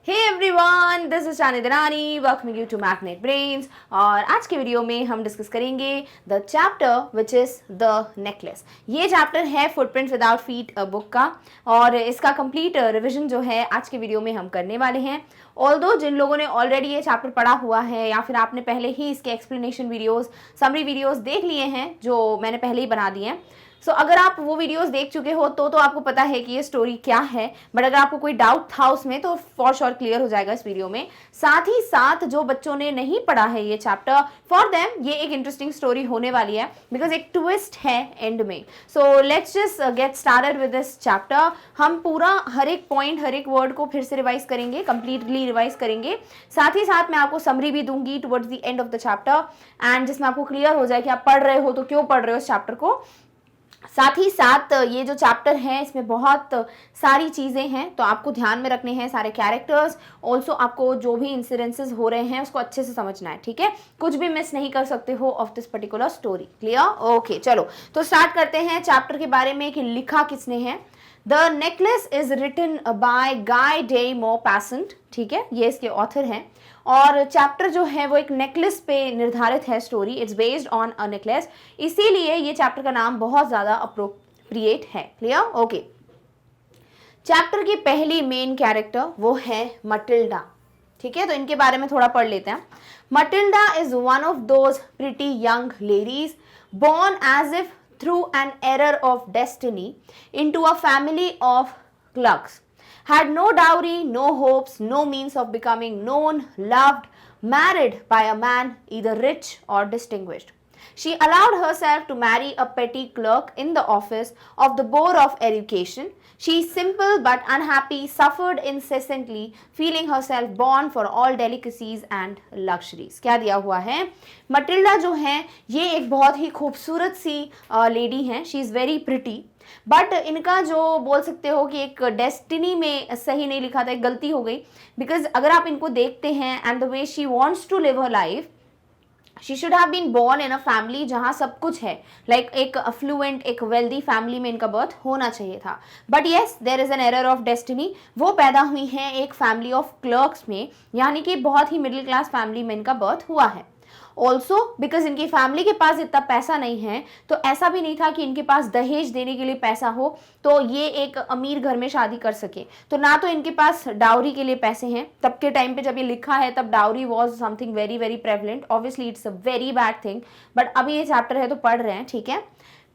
Hey everyone, this is Shani Dhanani, welcoming you to Magnet Brains। और आज के video में हम डिस्कस करेंगे the chapter which is the necklace. ये चैप्टर है फुटप्रिंट्स विदाउट फीट बुक का, और इसका कंप्लीट रिवीजन जो है आज के वीडियो में हम करने वाले हैं। ऑल्दो जिन लोगों ने ऑलरेडी ये चैप्टर पढ़ा हुआ है या फिर आपने पहले ही इसके एक्सप्लेनेशन वीडियोस, समरी वीडियोस देख लिए हैं जो मैंने पहले ही बना दिए हैं, सो अगर आप वो वीडियोस देख चुके हो तो आपको पता है कि ये स्टोरी क्या है। बट अगर आपको कोई डाउट था उसमें तो फॉर श्योर क्लियर हो जाएगा इस वीडियो में। साथ ही साथ जो बच्चों ने नहीं पढ़ा है ये चैप्टर, फॉर देम ये एक इंटरेस्टिंग स्टोरी होने वाली है बिकॉज एक ट्विस्ट है एंड में। So let's just get started with this chapter. हम पूरा हर एक पॉइंट, हर एक वर्ड को फिर से रिवाइज करेंगे, कंप्लीटली रिवाइज करेंगे। साथ ही साथ मैं आपको समरी भी दूंगी towards the end of the chapter, and जिसमें आपको क्लियर हो जाए कि आप पढ़ रहे हो तो क्यों पढ़ रहे हो इस चैप्टर को। साथ ही साथ ये जो चैप्टर है इसमें बहुत सारी चीज़ें हैं तो आपको ध्यान में रखने हैं, सारे कैरेक्टर्स, ऑल्सो आपको जो भी इंसिडेंसेस हो रहे हैं उसको अच्छे से समझना है, ठीक है। कुछ भी मिस नहीं कर सकते हो of this particular story. Clear? Okay, चलो तो स्टार्ट करते हैं चैप्टर के बारे में कि लिखा किसने है। The necklace is written by Guy de Maupassant, ठीक है, ये इसके ऑथर हैं। और चैप्टर जो है वो एक नेकलेस पे निर्धारित है story, it's based on a necklace, इसीलिए ये चैप्टर का नाम बहुत ज़्यादा अप्रोप्रिएट है। क्लियर? ओके। चैप्टर की पहली मेन कैरेक्टर वो है मटिल्डा, ठीक है, तो इनके बारे में थोड़ा पढ़ लेते हैं। Matilda is one of those pretty young ladies born as if through an error of destiny into a family of clerks, had no dowry, no hopes, no means of becoming known, loved, married by a man either rich or distinguished. She allowed herself to marry a petty clerk in the office of the Board of Education. She, simple but unhappy, suffered incessantly, feeling herself born for all delicacies and luxuries. क्या दिया हुआ है? Matilda जो है ये एक बहुत ही खूबसूरत सी लेडी हैं। She is very pretty, but इनका जो बोल सकते हो कि एक डेस्टिनी में सही नहीं लिखा था, एक गलती हो गई। बिकॉज अगर आप इनको देखते हैं and the way she wants to live her life, she should have been born in a family जहाँ सब कुछ है, लाइक एक अफ्लुएंट, एक वेल्दी फैमिली में इनका बर्थ होना चाहिए था। But yes, there is an error of destiny. वो पैदा हुई हैं एक फैमिली ऑफ क्लर्क्स में, यानी कि बहुत ही मिडिल क्लास फैमिली में इनका बर्थ हुआ है। ऑल्सो बिकॉज इनकी फैमिली के पास इतना पैसा नहीं है, तो ऐसा भी नहीं था कि इनके पास दहेज देने के लिए पैसा हो तो ये एक अमीर घर में शादी कर सके। तो ना तो इनके पास डाउरी के लिए पैसे हैं, तब के टाइम पे जब ये लिखा है तब dowry was something very very prevalent. Obviously it's a very bad thing, but अभी ये चैप्टर है तो पढ़ रहे हैं, ठीक है।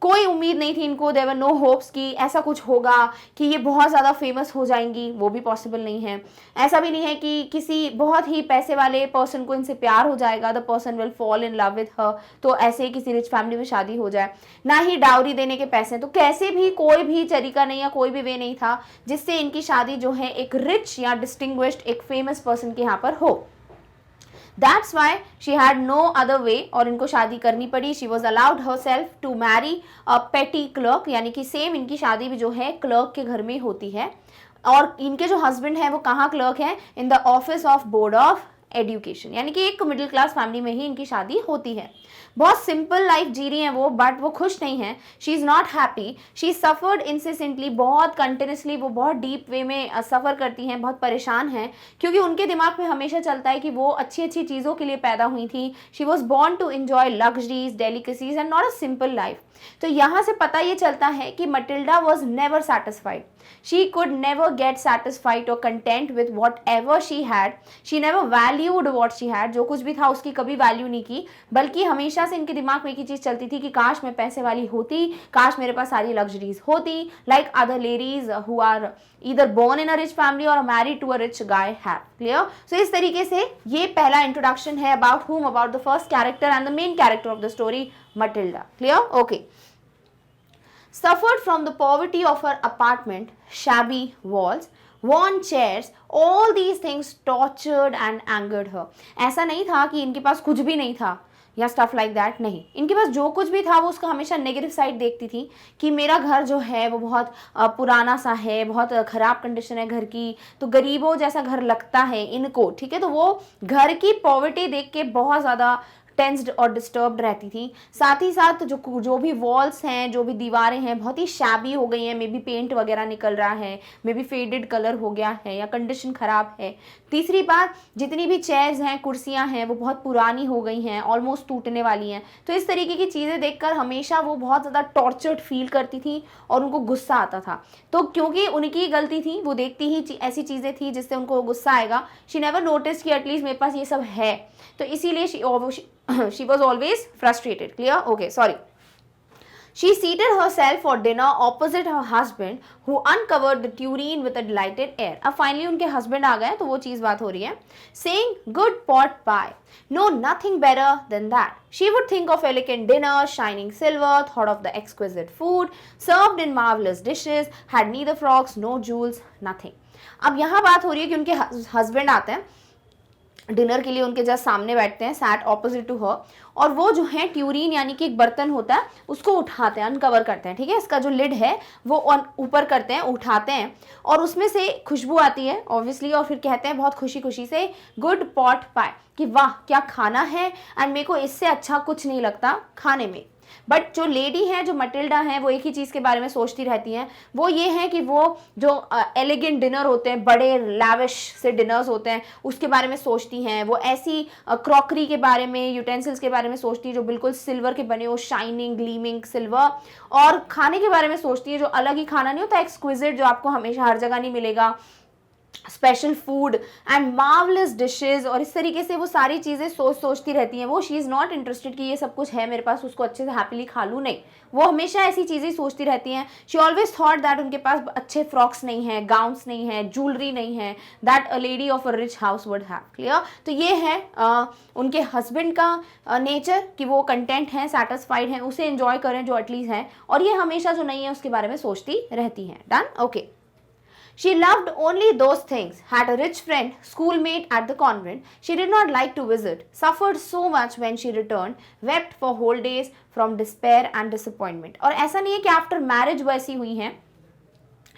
कोई उम्मीद नहीं थी इनको, देवर नो होप्स कि ऐसा कुछ होगा कि ये बहुत ज़्यादा फेमस हो जाएंगी, वो भी पॉसिबल नहीं है। ऐसा भी नहीं है कि किसी बहुत ही पैसे वाले पर्सन को इनसे प्यार हो जाएगा, the person will fall in love with her, तो ऐसे ही किसी रिच फैमिली में शादी हो जाए। ना ही डाउरी देने के पैसे, तो कैसे भी कोई भी तरीका नहीं या कोई भी वे नहीं था जिससे इनकी शादी जो है एक रिच या डिस्टिंग्विश्ड, एक फेमस पर्सन के यहाँ पर हो। That's why she had no other way, और इनको शादी करनी पड़ी। She was allowed herself to marry a petty clerk, यानी कि सेम इनकी शादी भी जो है क्लर्क के घर में होती है। और इनके जो हस्बैंड है वो कहाँ क्लर्क है? In the office of board of education, यानी कि एक मिडिल क्लास फैमिली में ही इनकी शादी होती है। बहुत सिंपल लाइफ जी रही हैं वो, बट वो खुश नहीं है। She is not happy, she suffered incessantly, बहुत कंटिन्यूसली वो बहुत डीप वे में सफ़र करती हैं, बहुत परेशान हैं, क्योंकि उनके दिमाग में हमेशा चलता है कि वो अच्छी अच्छी चीज़ों के लिए पैदा हुई थी। She was born to enjoy luxuries, delicacies and not a simple life. तो यहाँ से पता ये चलता है कि Matilda was never satisfied, she could never get satisfied और content with what ever she had, she never valued what she had, जो कुछ भी था उसकी कभी वैल्यू नहीं की, बल्कि हमेशा से इनके दिमाग में एक ही चीज़ चलती थी कि काश मैं पैसे वाली होती, काश मेरे पास सारी लग्जरीज होती, like other ladies who are either born in a rich family और married to a rich guy have. Clear? So इस तरीके से ये पहला इंट्रोडक्शन है about whom, about the first character and the main character of the story, Matilda. Clear? Okay. Suffered from the poverty of her apartment, shabby walls, worn chairs, all these things tortured and angered her. ऐसा नहीं था कि इनके पास कुछ भी नहीं था या स्टफ लाइक दैट, नहीं, इनके पास जो कुछ भी था वो उसका हमेशा नेगेटिव साइड देखती थी कि मेरा घर जो है वो बहुत पुराना सा है, बहुत ख़राब कंडीशन है घर की, तो गरीबों जैसा घर लगता है इनको, ठीक है। तो वो घर की पॉवर्टी देख के बहुत ज़्यादा टेंस्ड और डिस्टर्ब्ड रहती थी। साथ ही साथ जो भी वॉल्स हैं, जो भी दीवारें हैं, बहुत ही शैबी हो गई हैं, मे बी पेंट वगैरह निकल रहा है, मे बी फेडेड कलर हो गया है या कंडीशन ख़राब है। तीसरी बात, जितनी भी चेयर्स हैं, कुर्सियाँ हैं, वो बहुत पुरानी हो गई हैं, ऑलमोस्ट टूटने वाली हैं। तो इस तरीके की चीज़ें देखकर हमेशा वो बहुत ज़्यादा टॉर्चर्ड फील करती थी और उनको गुस्सा आता था। तो क्योंकि उनकी गलती थी, वो देखती ही ऐसी चीज़ें थी जिससे उनको गुस्सा आएगा, शी नेवर नोटिस कि एटलीस्ट मेरे पास ये सब है, तो इसीलिए she was always frustrated. Clear? Okay, sorry. She seated herself for dinner opposite her husband, who uncovered the tureen with a delighted air. अब finally उनके husband आ गए, तो वो चीज़ बात हो रही है. Saying, "Good pot pie. No, nothing better than that." She would think of elegant dinner, shining silver, thought of the exquisite food, served in marvelous dishes, had neither frocks, no jewels, nothing. अब यहाँ बात हो रही है कि उनके husband आते हैं डिनर के लिए, उनके जस्ट सामने बैठते हैं, सैट ऑपोजिट टू हर, और वो जो है ट्यूरीन यानी कि एक बर्तन होता है, उसको उठाते हैं, अनकवर करते हैं, ठीक है, इसका जो लिड है वो ऊपर करते हैं, उठाते हैं, और उसमें से खुशबू आती है ऑब्वियसली, और फिर कहते हैं बहुत खुशी खुशी से, गुड पॉट पाई, कि वाह क्या खाना है, एंड मेरे को इससे अच्छा कुछ नहीं लगता खाने में। बट जो लेडी है, जो मटिल्डा है, वो एक ही चीज़ के बारे में सोचती रहती हैं, वो ये है कि वो जो एलिगेंट डिनर होते हैं, बड़े लैविश से डिनर्स होते हैं, उसके बारे में सोचती हैं। वो ऐसी क्रॉकरी के बारे में, यूटेंसिल्स के बारे में सोचती है जो बिल्कुल सिल्वर के बने हो, शाइनिंग ग्लीमिंग सिल्वर, और खाने के बारे में सोचती है जो अलग ही खाना नहीं होता, एक्सक्विजिट, जो आपको हमेशा हर जगह नहीं मिलेगा, special food and marvellous dishes, और इस तरीके से वो सारी चीज़ें सोचती रहती हैं। वो शी इज़ नॉट इंटरेस्टेड कि ये सब कुछ है मेरे पास, उसको अच्छे से हैप्पीली खा लूँ, नहीं, वो हमेशा ऐसी चीज़ें सोचती रहती हैं। शी ऑलवेज थॉट दैट उनके पास अच्छे फ्रॉक्स नहीं हैं, गाउन्स नहीं हैं, ज्वेलरी नहीं है, that a lady of a rich house would have. Clear? तो ये है उनके हस्बैंड का नेचर कि वो कंटेंट हैं, सेटिस्फाइड हैं, उसे एंजॉय करें जो एटलीस्ट है, और ये हमेशा जो नहीं है उसके बारे में सोचती रहती हैं। Done? Okay. She loved only those things, had a rich friend, schoolmate at the convent she did not like to visit, suffered so much when she returned, wept for whole days from despair and disappointment. और ऐसा नहीं है कि after marriage वो ऐसी हुई हैं,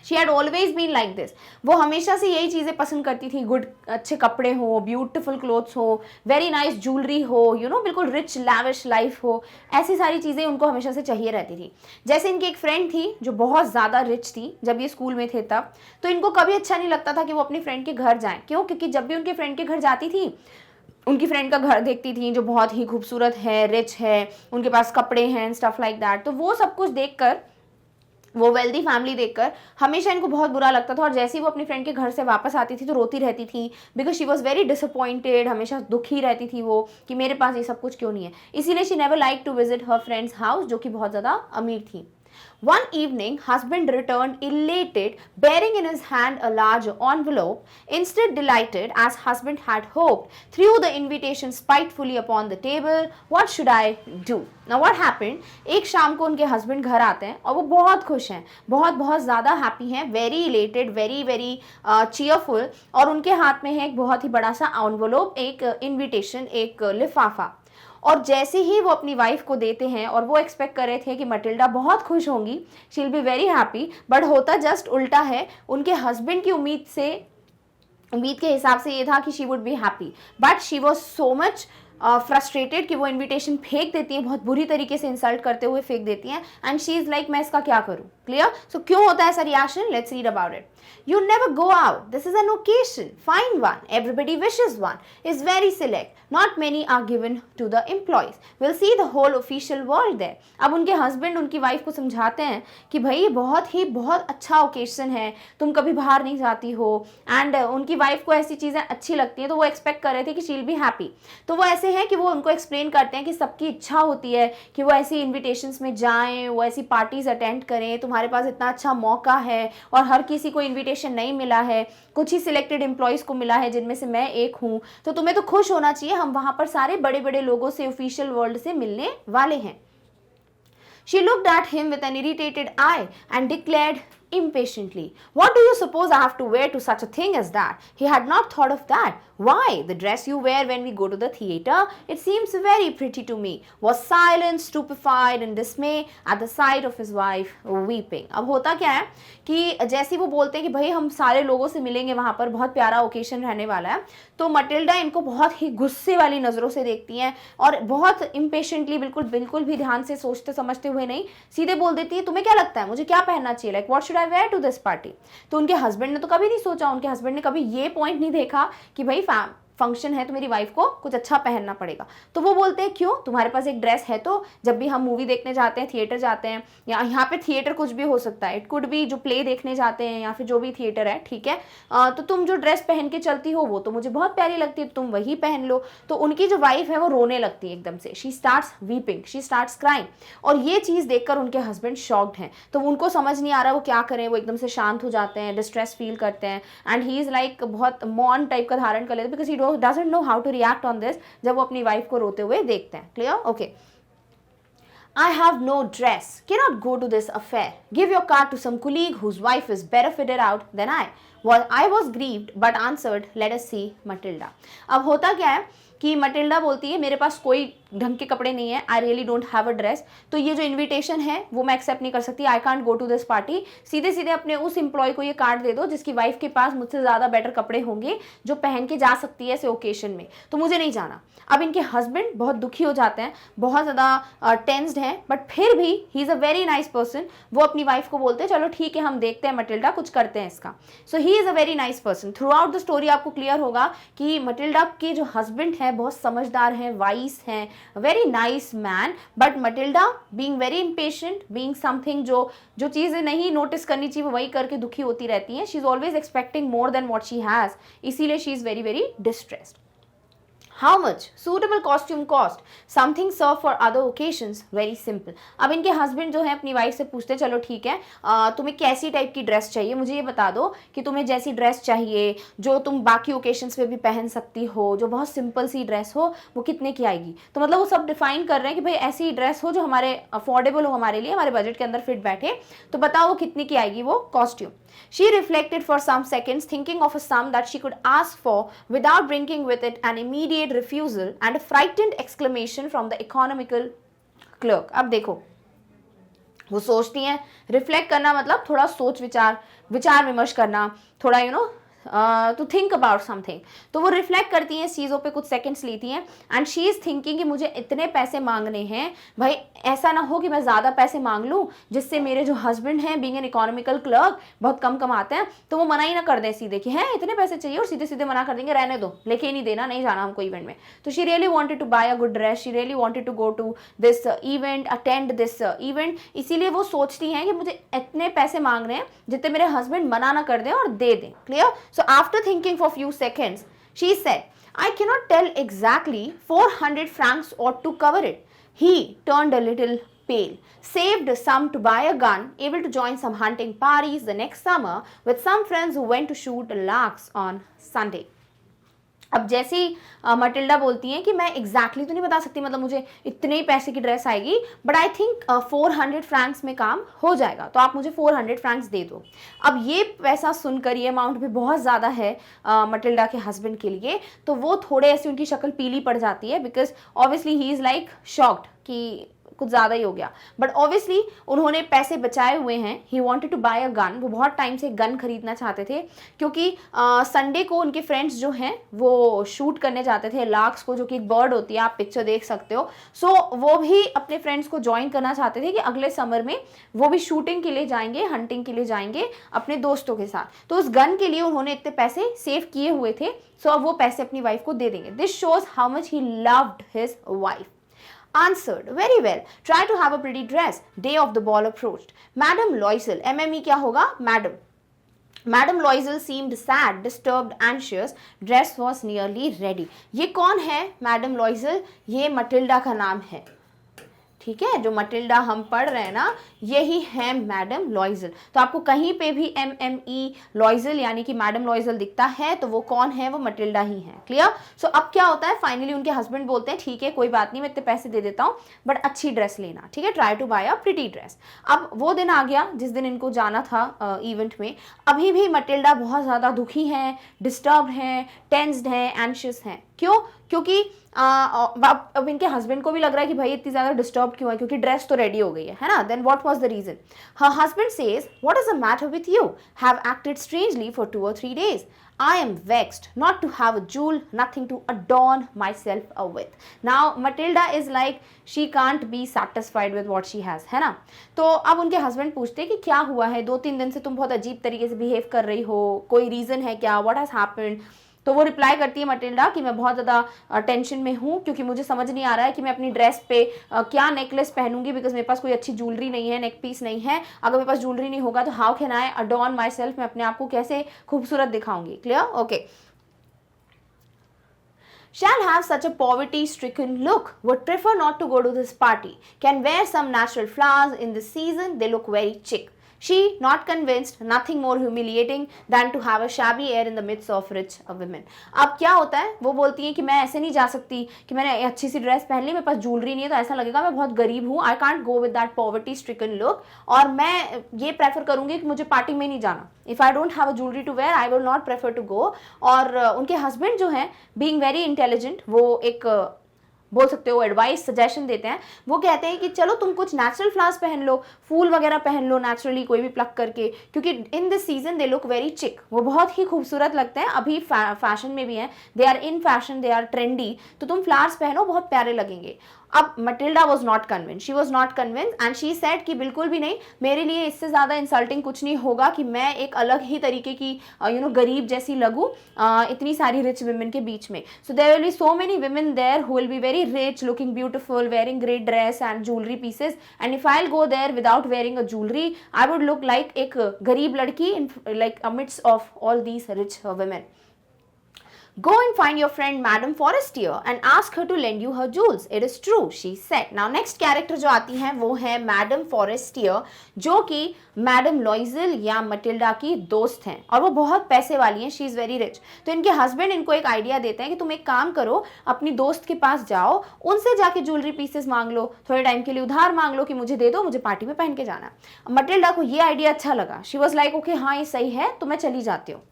she had always been like this. वो हमेशा से यही चीज़ें पसंद करती थी, गुड अच्छे कपड़े हो, ब्यूटिफुल क्लोथ्स हो, वेरी नाइस ज्वेलरी हो, यू नो, बिल्कुल रिच लैविश लाइफ हो, ऐसी सारी चीज़ें उनको हमेशा से चाहिए रहती थी। जैसे इनकी एक फ्रेंड थी जो बहुत ज़्यादा रिच थी, जब ये स्कूल में थे तब, तो इनको कभी अच्छा नहीं लगता था कि वो अपनी फ्रेंड के घर जाएँ। क्यों? क्योंकि जब भी उनके फ्रेंड के घर जाती थी, उनकी फ्रेंड का घर देखती थी जो बहुत ही खूबसूरत है, रिच है, उनके पास कपड़े हैं, स्टफ लाइक दैट, तो वो सब कुछ देखकर, वो वेल्दी फैमिली देखकर हमेशा इनको बहुत बुरा लगता था। और जैसे ही वो अपनी फ्रेंड के घर से वापस आती थी तो रोती रहती थी, because she was very disappointed, हमेशा दुखी रहती थी वो कि मेरे पास ये सब कुछ क्यों नहीं है। इसीलिए she never like to visit her friends house, जो कि बहुत ज़्यादा अमीर थी। One evening, husband returned elated, bearing in his hand a large envelope. Instead, delighted, as husband had hoped, threw the invitation spitefully upon the table. What should I do? Now what happened? एक शाम को उनके husband घर आते हैं और वो बहुत खुश हैं, बहुत बहुत ज़्यादा happy हैं, very elated, very cheerful, और उनके हाथ में है एक बहुत ही बड़ा सा envelope, एक invitation, एक लिफाफा। और जैसे ही वो अपनी वाइफ को देते हैं, और वो एक्सपेक्ट कर रहे थे कि मटिल्डा बहुत खुश होंगी, she will be very happy, but होता जस्ट उल्टा है। उनके हस्बैंड की उम्मीद के हिसाब से ये था कि she would be happy, but she was so much frustrated कि वो इन्विटेशन फेंक देती है, बहुत बुरी तरीके से इंसल्ट करते हुए फेंक देती हैं, एंड शी इज़ लाइक मैं इसका क्या करूँ। क्लियर? सो क्यों होता है ऐसा reaction? Let's read about it. You never go out. This is an occasion. Find one. Everybody wishes one. Is very select. Not many are given to the employees. We'll see the whole official world there. अब उनके husband उनकी wife को समझाते हैं कि भाई ये बहुत अच्छा ओकेशन है, तुम कभी बाहर नहीं जाती हो, एंड उनकी वाइफ को ऐसी चीज़ें अच्छी लगती हैं, तो वो एक्सपेक्ट कर रहे थे कि शी विल बी हैप्पी। तो वो ऐसे हैं कि वो उनको एक्सप्लेन करते हैं कि सबकी इच्छा होती है कि वो ऐसी इन्विटेशंस में जाएं, वो ऐसी पार्टीज अटेंड करें, तुम्हारे पास इतना अच्छा मौका है और हर किसी को इन्विटेशन नहीं मिला है, कुछ ही सिलेक्टेड एम्प्लॉइज को मिला है जिनमें से मैं एक हूं, तो तुम्हें तो खुश होना चाहिए, हम वहां पर सारे बड़े बड़े लोगों से, ऑफिशियल वर्ल्ड से मिलने वाले हैं। She looked at him with an irritated eye and declared impatiently. What do you suppose I have to wear to such a thing as that? He had not thought of that. Why? The dress you wear when we go to the theater, it seems very pretty to me. Was silent, stupefied and dismay at the sight of his wife weeping. अब होता क्या है कि जैसे वो बोलते हैं कि भाई हम सारे लोगों से मिलेंगे वहां पर, बहुत प्यारा ओकेशन रहने वाला है, तो मटिल्डा इनको बहुत ही गुस्से वाली नजरों से देखती हैं और बहुत इम्पेशेंटली, बिल्कुल भी ध्यान से सोचते समझते हुए नहीं, सीधे बोल देती है तुम्हें क्या लगता है मुझे क्या पहनना चाहिए, like what should I wear to this party. तो उनके हस्बैंड ने तो कभी नहीं सोचा, उनके हस्बैंड ने कभी ये पॉइंट नहीं देखा कि भाई फंक्शन है तो मेरी वाइफ को कुछ अच्छा पहनना पड़ेगा. तो वो बोलते हैं क्यों, तुम्हारे पास एक ड्रेस है तो जब भी हम मूवी देखने जाते हैं, थिएटर जाते हैं, या यहाँ पे थिएटर कुछ भी हो सकता है, इट कुड भी जो प्ले देखने जाते हैं या फिर जो भी थिएटर है, ठीक है, तो तुम जो ड्रेस पहन के चलती हो वो तो मुझे बहुत प्यारी लगती है, तुम वही पहन लो. तो उनकी जो वाइफ है वो रोने लगती है एकदम से, she starts weeping, she starts crying. और ये चीज़ देखकर उनके हस्बैंड शॉक्ड हैं, तो उनको समझ नहीं आ रहा वो क्या करें, वो एकदम से शांत हो जाते हैं, डिस्ट्रेस फील करते हैं, एंड ही इज़ लाइक बहुत मौन टाइप का धारण कर लेते हैं, because he doesn't know how to react on this, जब वो अपनी वाइफ को रोते हुए देखते हैं. Clear? Okay. I have no dress, cannot go to this affair. Give your card to some colleague whose wife is better fitted out than I. Well, I was grieved but answered, let us see Matilda. अब होता क्या है कि Matilda बोलती है मेरे पास कोई ढंग के कपड़े नहीं है, I really don't have a dress, तो ये जो इनविटेशन है वो मैं एक्सेप्ट नहीं कर सकती, I can't go to this party. सीधे सीधे अपने उस एम्प्लॉय को ये कार्ड दे दो जिसकी वाइफ के पास मुझसे ज़्यादा बेटर कपड़े होंगे, जो पहन के जा सकती है ऐसे ओकेशन में, तो मुझे नहीं जाना. अब इनके हस्बैंड बहुत दुखी हो जाते हैं, बहुत ज़्यादा टेंस्ड हैं, बट फिर भी ही is a very nice person. वो अपनी वाइफ को बोलते हैं चलो ठीक है हम देखते हैं मटिल्डा, कुछ करते हैं इसका. So he is a very nice person. Throughout the story आपको क्लियर होगा कि मटिल्डा के जो हस्बैंड हैं बहुत समझदार हैं, वाइस हैं, very nice man, but Matilda being very impatient, being something जो चीज़ें नहीं नोटिस करनी चाहिए वो वही करके दुखी होती रहती हैं. She is always expecting more than what she has, इसीलिए she is very very distressed. How much? Suitable costume cost. Something served for other occasions. Very simple. अब इनके हस्बैंड जो है अपनी वाइफ से पूछते चलो ठीक है तुम्हें कैसी टाइप की ड्रेस चाहिए, मुझे ये बता दो कि तुम्हें जैसी ड्रेस चाहिए जो तुम बाकी ओकेशंस पे भी पहन सकती हो, जो बहुत सिंपल सी ड्रेस हो, वो कितने की आएगी. तो मतलब वो सब डिफाइन कर रहे हैं कि भाई ऐसी ड्रेस हो जो हमारे अफोर्डेबल हो, हमारे लिए हमारे बजट के अंदर फिट बैठे, तो बताओ वो कितने की आएगी वो costume. She reflected for some seconds, thinking of a sum that she could ask for without bringing with it an immediate refusal and a frightened exclamation from the economical clerk. अब देखो वो सोचती हैं, रिफ्लेक्ट करना मतलब थोड़ा सोच विचार विमर्श करना, थोड़ा टू थिंक अबाउट समथिंग. तो वो रिफ्लेक्ट करती हैं, इस चीज़ों पे कुछ सेकंड्स लेती हैं, एंड शी इज़ थिंकिंग कि मुझे इतने पैसे मांगने हैं, भाई ऐसा ना हो कि मैं ज़्यादा पैसे मांग लूँ जिससे मेरे जो हस्बैंड हैं बीइंग एन इकोनॉमिकल क्लर्क बहुत कम कमाते हैं, तो वो मना ही ना कर दें सीधे कि हैं इतने पैसे चाहिए, और सीधे सीधे मना कर देंगे रहने दो, लेके ही नहीं देना, नहीं जाना हमको इवेंट में. तो she really wanted to buy a good dress, she really wanted to go to this event, attend this event. इसीलिए वो सोचती हैं कि मुझे इतने पैसे मांग रहे हैं जितने मेरे हस्बैंड मना ना कर दें और दे दें. Clear? So after thinking for a few seconds, she said, I cannot tell exactly 400 francs ought to cover it. He turned a little pale, saved some to buy a gun, able to join some hunting parties the next summer with some friends who went to shoot larks on Sunday. अब जैसे ही Matilda बोलती हैं कि मैं exactly तो नहीं बता सकती, मतलब मुझे इतने ही पैसे की ड्रेस आएगी, बट आई थिंक 400 फ्रैंक्स में काम हो जाएगा, तो आप मुझे 400 फ्रैंक्स दे दो. अब ये पैसा सुनकर, ये अमाउंट भी बहुत ज़्यादा है मटिल्डा के हस्बैंड के लिए, तो वो थोड़े ऐसे उनकी शक्ल पीली पड़ जाती है, because obviously he is like shocked कि कुछ ज़्यादा ही हो गया. बट ऑब्वियसली उन्होंने पैसे बचाए हुए हैं. He wanted to buy a gun, वो बहुत टाइम से गन खरीदना चाहते थे, क्योंकि संडे को उनके फ्रेंड्स जो हैं वो शूट करने जाते थे लार्क्स को, जो कि एक बर्ड होती है, आप पिक्चर देख सकते हो. सो वो भी अपने फ्रेंड्स को ज्वाइन करना चाहते थे कि अगले समर में वो भी शूटिंग के लिए जाएंगे, हंटिंग के लिए जाएंगे अपने दोस्तों के साथ. तो उस गन के लिए उन्होंने इतने पैसे सेव किए हुए थे, सो अब वो पैसे अपनी वाइफ को दे देंगे. This shows how much he loved his wife. Answered, very well. Try to have a pretty dress. Day of the ball approached. Madame Loisel, MME क्या होगा? Madam. Madame Loisel seemed sad, disturbed, anxious. Dress was nearly ready. ये कौन है Madame Loisel? ये Matilda का नाम है, ठीक है, जो मटिल्डा हम पढ़ रहे हैं ना, यही है मैडम लॉइजल। तो आपको कहीं पे भी MME लॉइजल यानी कि मैडम लॉइजल दिखता है तो वो कौन है, वो मटिल्डा ही है। क्लियर? सो अब क्या होता है, फाइनली उनके हस्बैंड बोलते हैं ठीक है कोई बात नहीं, मैं इतने पैसे दे देता हूँ बट अच्छी ड्रेस लेना, ठीक है, try to buy a pretty dress. अब वो दिन आ गया जिस दिन इनको जाना था इवेंट में। अभी भी मटिल्डा बहुत ज़्यादा दुखी हैं, डिस्टर्ब हैं, टेंस्ड हैं, एंशियस हैं। क्यों? क्योंकि अब इनके हस्बैंड को भी लग रहा है कि भाई इतनी ज्यादा डिस्टर्ब क्यों है, क्योंकि ड्रेस तो रेडी हो गई है ना। Then what was the reason? Her husband says what is the matter with you, have acted strangely for 2 or 3 days. I am vexed not to have a jewel, nothing to adorn myself with. Now Matilda is like she can't be satisfied with what she has, है ना। तो अब उनके husband पूछते हैं कि क्या हुआ है, 2-3 दिन से तुम बहुत अजीब तरीके से बिहेव कर रही हो, कोई रीजन है क्या, व्हाट हैज हैपेंड? तो वो रिप्लाई करती है मटिल्डा कि मैं बहुत ज़्यादा टेंशन में हूँ क्योंकि मुझे समझ नहीं आ रहा है कि मैं अपनी ड्रेस पे क्या नेकलेस पहनूंगी, बिकॉज मेरे पास कोई अच्छी ज्वेलरी नहीं है, नेक पीस नहीं है। अगर मेरे पास ज्वेलरी नहीं होगा तो how can I adorn my self, मैं अपने आप को कैसे खूबसूरत दिखाऊंगी। Clear? Okay. Shall have such a poverty-stricken look, would prefer not to go to this party, can wear some natural flowers in this season, they look very chic. She, not convinced, nothing more humiliating than to have a shabby air in the midst of rich women. अब क्या होता है, वो बोलती है कि मैं ऐसे नहीं जा सकती कि मैंने अच्छी सी ड्रेस पहन ली, मेरे पास ज्वेलरी नहीं है तो ऐसा लगेगा मैं बहुत गरीब हूँ, आई can't go with that poverty stricken look, और मैं ये प्रेफर करूंगी कि मुझे पार्टी में नहीं जाना। If I don't have a jewellery to wear I will not prefer to go. और उनके हस्बैंड जो हैं, बीइंग वेरी इंटेलिजेंट, वो एक बोल सकते हो एडवाइस सजेशन देते हैं। वो कहते हैं कि चलो तुम कुछ नेचुरल फ्लावर्स पहन लो, फूल वगैरह पहन लो नेचुरली, कोई भी प्लक करके, क्योंकि in this season they look very चिक, वो बहुत ही खूबसूरत लगते हैं, अभी फैशन में भी हैं, they are in fashion, they are trendy, तो तुम फ्लावर्स पहनो बहुत प्यारे लगेंगे। अब Matilda was not convince, she was not convince and she said कि बिल्कुल भी नहीं, मेरे लिए इससे ज़्यादा इंसल्टिंग कुछ नहीं होगा कि मैं एक अलग ही तरीके की गरीब जैसी लगूँ इतनी सारी रिच विमेन के बीच में। So there will be so many women there who will be very rich, looking beautiful, wearing great dress and jewellery pieces, and if I will go there without wearing a jewellery I would look like एक गरीब लड़की in like amidst of all these rich women. Go and find your friend Madame Forestier and ask her to lend you her jewels. It is true, she said. Now next character जो आती है वो है Madame Forestier, जो कि madam लॉइजल या Matilda की दोस्त हैं और वो बहुत पैसे वाली हैं, शी इज़ वेरी रिच। तो इनके हस्बैंड इनको एक आइडिया देते हैं कि तुम एक काम करो, अपनी दोस्त के पास जाओ, उनसे जाके ज्वेलरी पीसेस मांग लो, थोड़े टाइम के लिए उधार मांग लो कि मुझे दे दो, मुझे पार्टी में पहन के जाना। मटिल्डा को ये आइडिया अच्छा लगा, शी वॉज लाइक ओके हाँ ये सही है, तो मैं चली जाती हूँ।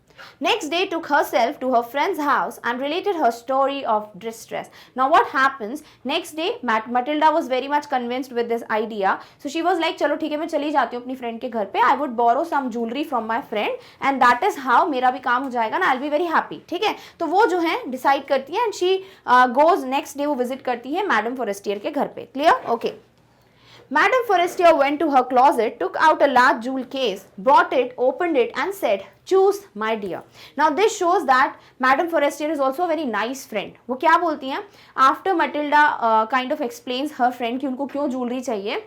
Next day took herself to her friend's house and related her story of distress. Now what happens? Next day Matilda was very much convinced with this idea. So she was like चलो ठीक है मैं चली जाती हूँ अपनी friend के घर पे, I would borrow some jewelry from my friend and that is how मेरा भी काम हो जाएगा ना, I'll be very happy. ठीक है, तो वो जो है डिसाइड करती है and she goes next day, वो विजिट करती है मैडम फॉरेस्टियर के घर पे। Clear? Okay. Madame Forestier went to her closet, took out a large jewel case, brought it, opened it and said, choose my dear. Now this shows that Madame Forestier is also a very nice friend. वो क्या बोलती हैं? After Matilda kind of explains her friend कि उनको क्यों jewellery चाहिए,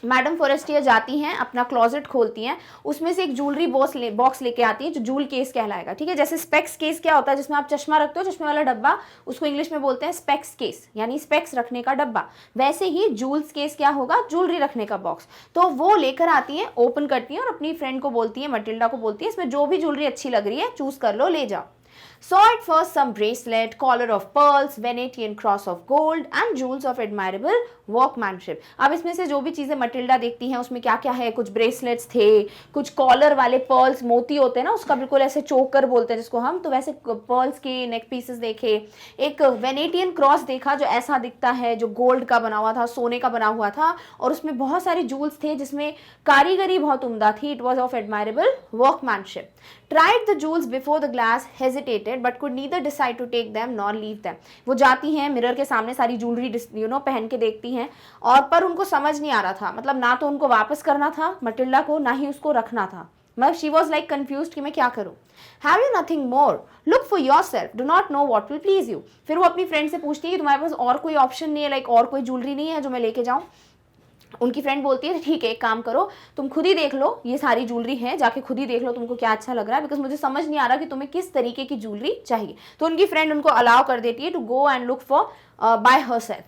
madam Forestier जाती हैं, अपना क्लोजेट खोलती हैं, उसमें से एक ज्वेलरी बॉक्स लेके आती हैं जो जूल केस कहलाएगा। ठीक है, जैसे स्पेक्स केस क्या होता है जिसमें आप चश्मा रखते हो, चश्मे वाला डब्बा, उसको इंग्लिश में बोलते हैं स्पेक्स केस, यानी स्पेक्स रखने का डब्बा। वैसे ही जूल्स केस क्या होगा, ज्वेलरी रखने का बॉक्स। तो वो लेकर आती हैं, ओपन करती हैं और अपनी फ्रेंड को बोलती है, मटिल्डा को बोलती है, इसमें जो भी ज्वेलरी अच्छी लग रही है चूज कर लो, ले जाओ। Saw at first some bracelet, collar of pearls, Venetian cross of gold and jewels of admirable workmanship. अब इसमें से जो भी चीज़ें मटिल्डा देखती हैं उसमें क्या क्या है, कुछ ब्रेसलेट्स थे, कुछ कॉलर वाले पर्ल्स, मोती होते हैं ना, उसका बिल्कुल ऐसे चोकर बोलते हैं जिसको हम, तो वैसे पर्ल्स के नेक पीसेस देखे, एक वेनेटियन क्रॉस देखा जो ऐसा दिखता है, जो गोल्ड का बना हुआ था, सोने का बना हुआ था, और उसमें बहुत सारे जूल्स थे जिसमें कारीगरी बहुत उम्दा थी, it was of admirable workmanship. Tried the jewels before the glass, hesitated but could neither decide to take them nor leave them. वो जाती हैं मिरर के सामने सारी ज्वेलरी पहन के देखती हैं, और पर उनको समझ नहीं आ रहा था, मतलब ना तो उनको वापस करना था मटिल्डा को, ना ही उसको रखना था, मतलब शी वॉज लाइक कन्फ्यूज्ड कि मैं क्या करूँ। Have you nothing more? Look for yourself. Do not know what will please you. फिर वो अपनी फ्रेंड से पूछती है कि तुम्हारे पास और कोई ऑप्शन नहीं है, लाइक और कोई ज्वेलरी नहीं है जो मैं लेके जाऊँ। उनकी फ्रेंड बोलती है ठीक है एक काम करो, तुम खुद ही देख लो, ये सारी ज्वेलरी है, जाके खुद ही देख लो तुमको क्या अच्छा लग रहा है, बिकॉज मुझे समझ नहीं आ रहा कि तुम्हें किस तरीके की ज्वेलरी चाहिए। तो उनकी फ्रेंड उनको अलाउ कर देती है to go and look for by herself.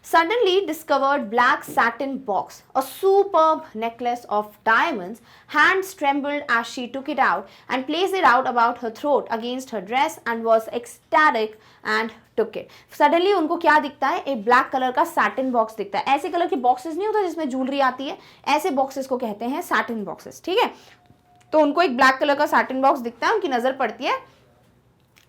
suddenly discovered black satin box, a superb necklace of diamonds. Hands trembled as she took it out and placed it out about her throat against her dress and was ecstatic and took it. Suddenly उनको क्या दिखता है, एक black colour का satin box दिखता है. ऐसे colour के बॉक्सेस नहीं होता जिसमें ज्वेलरी आती है, ऐसे बॉक्सेस को कहते हैं सैटिन बॉक्सेस. ठीक है, तो उनको एक ब्लैक कलर का सैटिन बॉक्स दिखता है, उनकी नजर पड़ती है.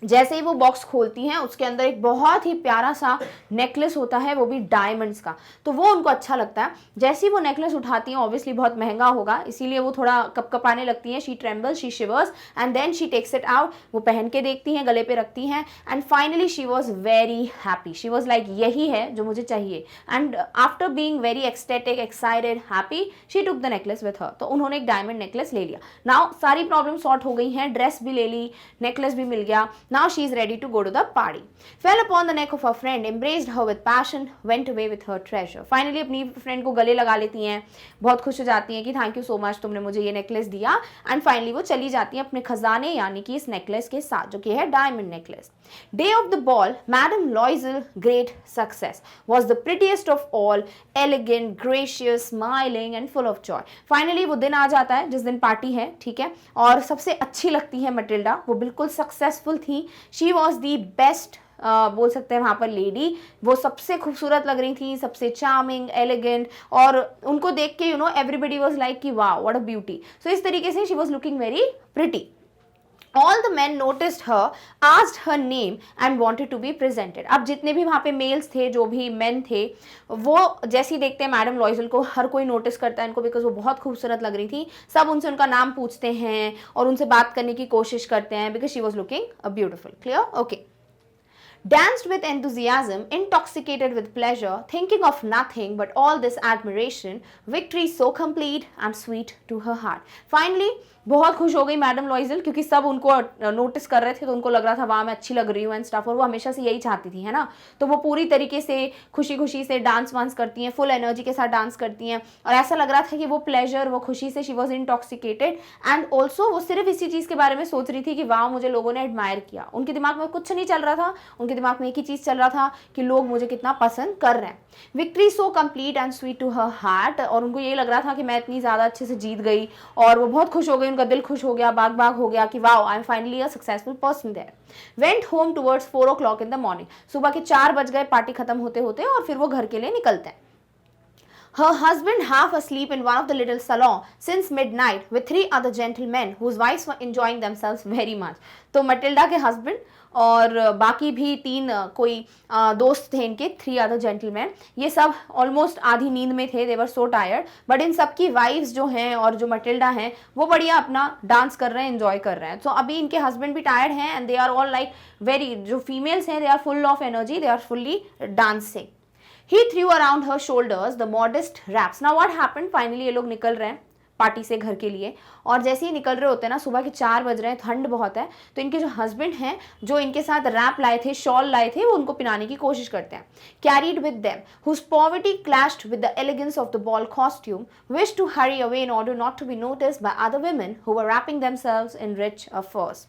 जैसे ही वो बॉक्स खोलती हैं उसके अंदर एक बहुत ही प्यारा सा नेकलेस होता है, वो भी डायमंड्स का. तो वो उनको अच्छा लगता है. जैसे ही वो नेकलेस उठाती हैं, ऑब्वियसली बहुत महंगा होगा, इसीलिए वो थोड़ा कपकपाने लगती हैं. She tremble, she shivers and then she takes it out. वो पहन के देखती हैं, गले पे रखती हैं and finally she was very happy. She was like यही है जो मुझे चाहिए. And after being very ecstatic, excited, happy, she took the necklace with her. तो उन्होंने एक डायमंड नेकलेस ले लिया. नाउ सारी प्रॉब्लम सॉर्ट हो गई हैं, ड्रेस भी ले ली, नेकलेस भी मिल गया. Now she is ready to go to the party. Fell upon the neck of her friend, embraced her with passion, went away with her treasure. Finally अपनी friend को गले लगा लेती हैं, बहुत खुश हो जाती हैं कि थैंक यू सो मच, तुमने मुझे ये नेकलेस दिया. एंड फाइनली वो चली जाती हैं अपने खजाने यानी कि इस नेकलेस के साथ, जो कि है diamond necklace. Day of the ball, Madame Loisel, great success, was the prettiest of all, elegant, gracious, smiling and full of joy. Finally वो दिन आ जाता है जिस दिन पार्टी है, ठीक है, और सबसे अच्छी लगती है मटिल्डा. वो बिल्कुल सक्सेसफुल थी. शी वॉज दी बेस्ट बोल सकते हैं वहाँ पर लेडी. वो सबसे खूबसूरत लग रही थी, सबसे चार्मिंग, एलिगेंट, और उनको देख के एवरीबडी वॉज लाइक कि वाह व्हाट अ ब्यूटी. सो इस तरीके से she was looking very pretty. All the men noticed her, asked her name and wanted to be presented. अब जितने भी वहाँ पे मेल्स थे, जो भी मेन थे, वो जैसे ही देखते हैं मैडम लॉयजल को, हर कोई नोटिस करता है इनको बिकॉज वो बहुत खूबसूरत लग रही थी. सब उनसे उनका नाम पूछते हैं और उनसे बात करने की कोशिश करते हैं because she was looking beautiful. Clear? Okay. Danced with enthusiasm, intoxicated with pleasure, thinking of nothing but all this admiration, victory so complete and sweet to her heart. Finally, बहुत खुश हो गई मैडम लॉयजल क्योंकि सब उनको नोटिस कर रहे थे, तो उनको लग रहा था वाह मैं अच्छी लग रही हूँ एंड स्टफ, और वो हमेशा से यही चाहती थी, है ना. तो वो पूरी तरीके से खुशी खुशी से डांस वांस करती हैं, फुल एनर्जी के साथ डांस करती हैं, और ऐसा लग रहा था कि वो प्लेजर, वो खुशी से she was intoxicated. And also वो सिर्फ इसी चीज़ के बारे में सोच रही थी कि वाह मुझे लोगों ने एडमायर किया. उनके दिमाग में कुछ नहीं चल रहा था, उनके दिमाग में एक ही चीज़ चल रहा था कि लोग मुझे कितना पसंद कर रहे हैं. Victory so complete and sweet to her heart, और उनको ये लग रहा था कि मैं इतनी ज़्यादा अच्छे से जीत गई, और वो बहुत खुश हो गई, उनका दिल खुश हो गया, बाग बाग हो गया कि wow I am finally a successful person there. Went home towards 4 o'clock in the morning. सुबह के 4 बज गए पार्टी खत्म होते होते, और फिर वो घर के लिए निकलते हैं. Her husband half asleep in one of the little salon since midnight with 3 other gentlemen whose wives were enjoying themselves very much. तो मटिल्डा के हस्बैंड और बाकी भी 3 कोई दोस्त थे इनके, 3 अदर जेंटलमैन, ये सब ऑलमोस्ट आधी नींद में थे. दे वर सो टायर्ड. बट इन सब की वाइफ्स जो हैं और जो मटिल्डा हैं वो बढ़िया अपना डांस कर रहे हैं, एंजॉय कर रहे हैं. तो अभी इनके हस्बैंड भी टायर्ड हैं and they are all like very, जो फीमेल्स हैं they are full of energy, they are fully dancing. He threw around her shoulders the modest wraps. Now what happened? Finally ये लोग निकल रहे हैं पार्टी से घर के लिए, और जैसे ही निकल रहे होते हैं ना, सुबह के 4 बज रहे हैं, ठंड बहुत है, तो इनके जो हस्बैंड हैं जो इनके साथ रैप लाए थे, शॉल लाए थे, वो उनको पिनाने की कोशिश करते हैं. Carried with them, whose poverty clashed with the elegance of the ball costume, wished to hurry away in order not to be noticed by other women who were wrapping themselves in rich furs.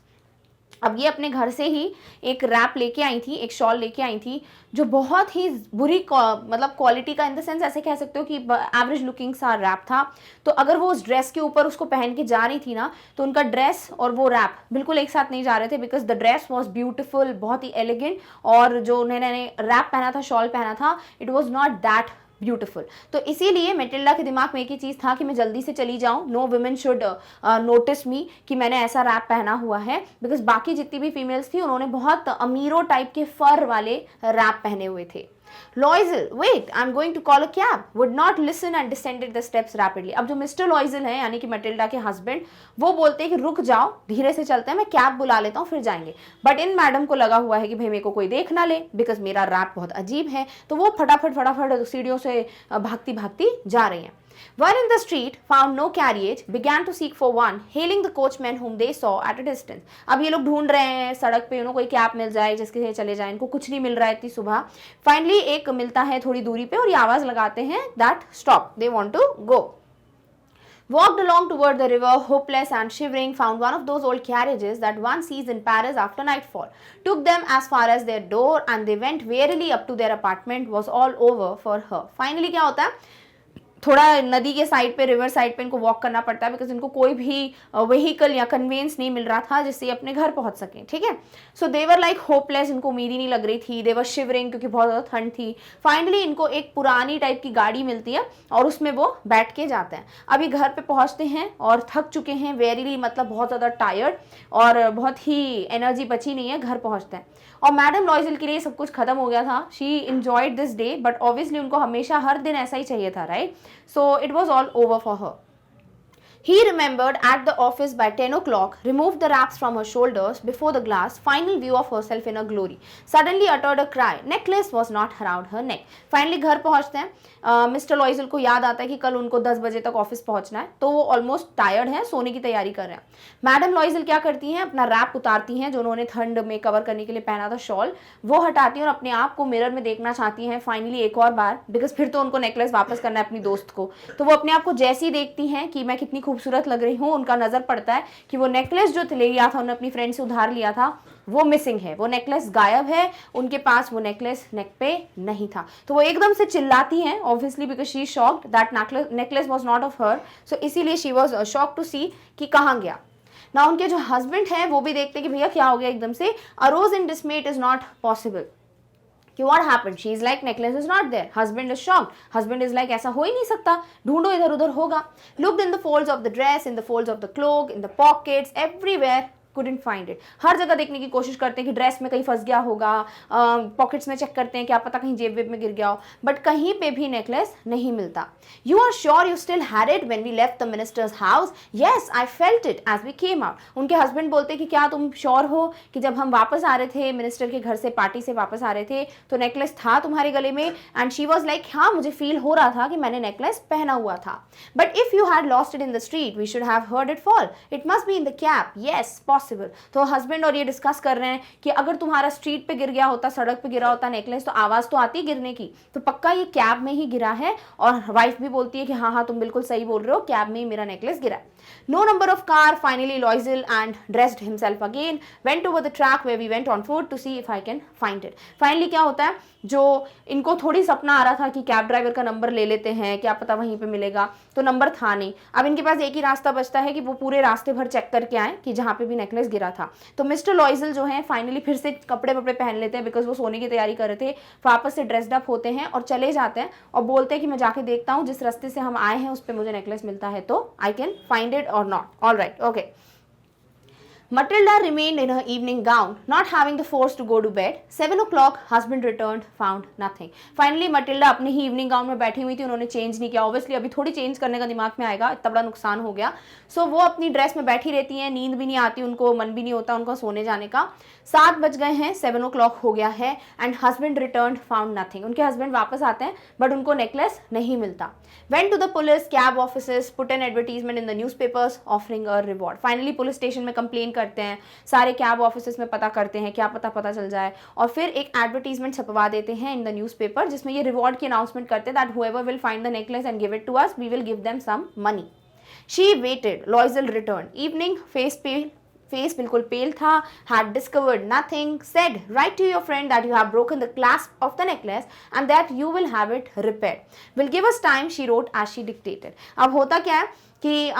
अब ये अपने घर से ही एक rap लेके आई थी, एक shawl लेके आई थी जो बहुत ही बुरी मतलब क्वालिटी का, इन द सेंस ऐसे कह सकते हो कि एवरेज लुकिंग सा रैप था. तो अगर वो उस ड्रेस के ऊपर उसको पहन के जा रही थी ना, तो उनका ड्रेस और वो रैप बिल्कुल एक साथ नहीं जा रहे थे, because the dress was beautiful, बहुत ही एलिगेंट, और जो उन्होंने रैप पहना था, शॉल पहना था, it was not that beautiful. तो इसीलिए मेटिल्डा के दिमाग में एक ही चीज़ था कि मैं जल्दी से चली जाऊं, नो वुमेन शुड नोटिस मी कि मैंने ऐसा रैप पहना हुआ है, बिकॉज बाकी जितनी भी फीमेल्स थी उन्होंने बहुत अमीरो टाइप के फर वाले रैप पहने हुए थे. Loisel, wait, I'm going to call a cab. Would not listen and descended the steps rapidly. अब जो मिस्टर लॉयजल हैं यानी कि मटिल्डा के हस्बैंड, वो बोलते हैं कि रुक जाओ, धीरे से चलते हैं, मैं कैब बुला लेता हूँ फिर जाएंगे. बट इन मैडम को लगा हुआ है कि भाई मेरे को कोई देख ना ले, बिकॉज मेरा रैप बहुत अजीब है, तो वो फटाफट सीढ़ियों से भागती भागती जा रही हैं. While in the street, found no carriage, began to seek for one, hailing the coachman whom they saw at a distance. अब ये लोग ढूंढ रहे हैं सड़क पे, कोई कैब मिल जाए जिसके से चले जाए, इनको कुछ नहीं मिल रहा है इतनी सुबह. फाइनली एक मिलता है थोड़ी दूरी पे, और ये आवाज लगाते हैं that stop, they want to go. Walked along toward the river, hopeless and shivering, found one of those old carriages that one sees in Paris after nightfall, took them as far as their door, and they went wearily up to their apartment. Was all over for her. Finally क्या होता है, थोड़ा नदी के side पे, river side पे इनको walk करना पड़ता है, बिकॉज इनको कोई भी व्हीकल या कन्वेंस नहीं मिल रहा था जिससे ये अपने घर पहुंच सकें, ठीक है. सो दे वर लाइक होपलेस, इनको उम्मीद ही नहीं लग रही थी. दे वर शिवरिंग, क्योंकि बहुत ज़्यादा ठंड थी. फाइनली इनको एक पुरानी टाइप की गाड़ी मिलती है और उसमें वो बैठ के जाते हैं. अभी घर पे पहुंचते हैं और थक चुके हैं, वेरीली मतलब बहुत ज़्यादा टायर्ड, और बहुत ही एनर्जी बची नहीं है. घर पहुंचते हैं और मैडम लॉयजल के लिए सब कुछ खत्म हो गया था. She enjoyed this day, but obviously उनको हमेशा हर दिन ऐसा ही चाहिए था, right. So it was all over for her. He remembered at the office by 10 o'clock, removed the wraps from her shoulders before the glass, final view of herself in her glory. Suddenly uttered a cry. Necklace was not around her neck. Finally घर पहुंचते हैं. Mister लॉयजल को याद आता है कि कल उनको 10 बजे तक ऑफिस पहुंचना है, तो वो ऑलमोस्ट टायर्ड है, सोने की तैयारी कर रहे हैं. मैडम लॉयजल क्या करती हैं, अपना रैप उतारती हैं जो उन्होंने ठंड में कवर करने के लिए पहना था, शॉल, वो हटाती हैं और अपने आप को मिरर में देखना चाहती हैं फाइनली एक और बार, बिकॉज फिर तो उनको नेकलेस वापस करना है अपनी दोस्त को. तो वो अपने आप को जैसे ही देखती हैं कि मैं कितनी खूबसूरत लग रही हूँ, उनका नजर पड़ता है कि वो नेकलेस जो ले लिया था, उन्होंने अपनी फ्रेंड से उधार लिया था, वो मिसिंग है, वो नेकलेस गायब है. उनके पास वो नेकलेस नेक पे नहीं था. तो वो एकदम से चिल्लाती हैं, obviously because she shocked that necklace was not of her. So इसीलिए she was shocked to see कि कहाँ गया. ना उनके जो हस्बैंड हैं वो भी देखते कि भैया क्या हो गया एकदम से. Arose in dismay, it is not possible. What happened? She is like, necklace is not there. Husband is shocked. Husband is like, ऐसा हो ही नहीं सकता, ढूंढो इधर उधर होगा. Looked in the folds of the dress, in the folds of the cloak, in the pockets, everywhere. couldn't find it. हर जगह देखने की कोशिश करते हैं कि ड्रेस में कहीं फंस गया होगा, पॉकेट्स में चेक करते हैं क्या पता कहीं जेब वेब में गिर गया हो, बट कहीं पे भी नेकलेस नहीं मिलता. You are sure you still had it when we left the minister's house? Yes, I felt it as we came out. उनके हस्बैंड बोलते कि क्या तुम श्योर हो कि जब हम वापस आ रहे थे मिनिस्टर के घर से, पार्टी से वापस आ रहे थे, तो नेकलेस था तुम्हारे गले में? एंड शी वॉज लाइक, हाँ मुझे फील हो रहा था कि मैंने नेकलेस पहना हुआ था. But if you had lost it in the street we should have heard it fall. It must be in the cab. Yes, possible. तो हस्बैंड और ये डिस्कस कर रहे हैं कि अगर तुम्हारा स्ट्रीट पे गिर गया होता, सड़क पे गिरा होता नेकलेस, तो आवाज तो आती गिरने की, तो पक्का ये कैब में ही गिरा है. और वाइफ भी बोलती है कि हाँ हाँ तुम बिल्कुल सही बोल रहे हो, कैब में ही मेरा नेकलेस गिरा है. No number of car. Finally Loisel and dressed himself again, went over the track where we went on foot to see if I can find it. Finally क्या होता है, जो इनको थोड़ी सपना आ रहा था कि कैब ड्राइवर का नंबर ले लेते हैं, क्या पता वहीं पे मिलेगा, तो नंबर था नहीं. अब इनके पास एक ही रास्ता बचता है कि वो पूरे रास्ते भर चेक करके आए कि जहाँ पे भी नेकलेस गिरा था. तो मिस्टर लॉयजल जो है फाइनली फिर से कपड़े वपड़े पहन लेते हैं, बिकॉज वो सोने की तैयारी कर रहे थे, वापस से ड्रेस्ड अप होते हैं और चले जाते हैं और बोलते हैं कि मैं जाके देखता हूँ जिस रास्ते से हम आए हैं उस पर मुझे नेकलेस मिलता है तो आई कैन फाइंड इट और not. All right, okay. Matilda remained in her evening gown, not having the force to go to bed. 7 o'clock, husband returned, found nothing. Finally, Matilda अपने ही evening gown में बैठी हुई थी, उन्होंने चेंज नहीं किया. Obviously, अभी थोड़ी चेंज करने का दिमाग में आएगा, इतना बड़ा नुकसान हो गया. So, वो अपनी ड्रेस में बैठी रहती हैं, नींद भी नहीं आती उनको, मन भी नहीं होता उनका सोने जाने का. 7 बज गए हैं, 7 o'clock हो गया है, and husband return, found nothing. उनके हस्बैंड वापस आते हैं बट उनको नेकलेस नहीं मिलता. Went to the police, cab offices, put an advertisement in the newspapers offering a reward. Finally police station में कंप्लेन करते हैं, सारे कैब ऑफिसेस में पता करते हैं, क्या पता चल जाए, और फिर एक एडवर्टीजमेंट छपवा देते हैं इन द न्यूज़पेपर जिसमें ये रिवॉर्ड की अनाउंसमेंट करते हैं that whoever will find the necklace and give it to us, we will give them some money. She waited. Loisel return. Evening, face बिल्कुल पेल था, had discovered nothing, said, write to your friend that you have broken the clasp of the necklace and that you will have it repaired. Will give us time, she wrote as she dictated. अब होता क्या है कि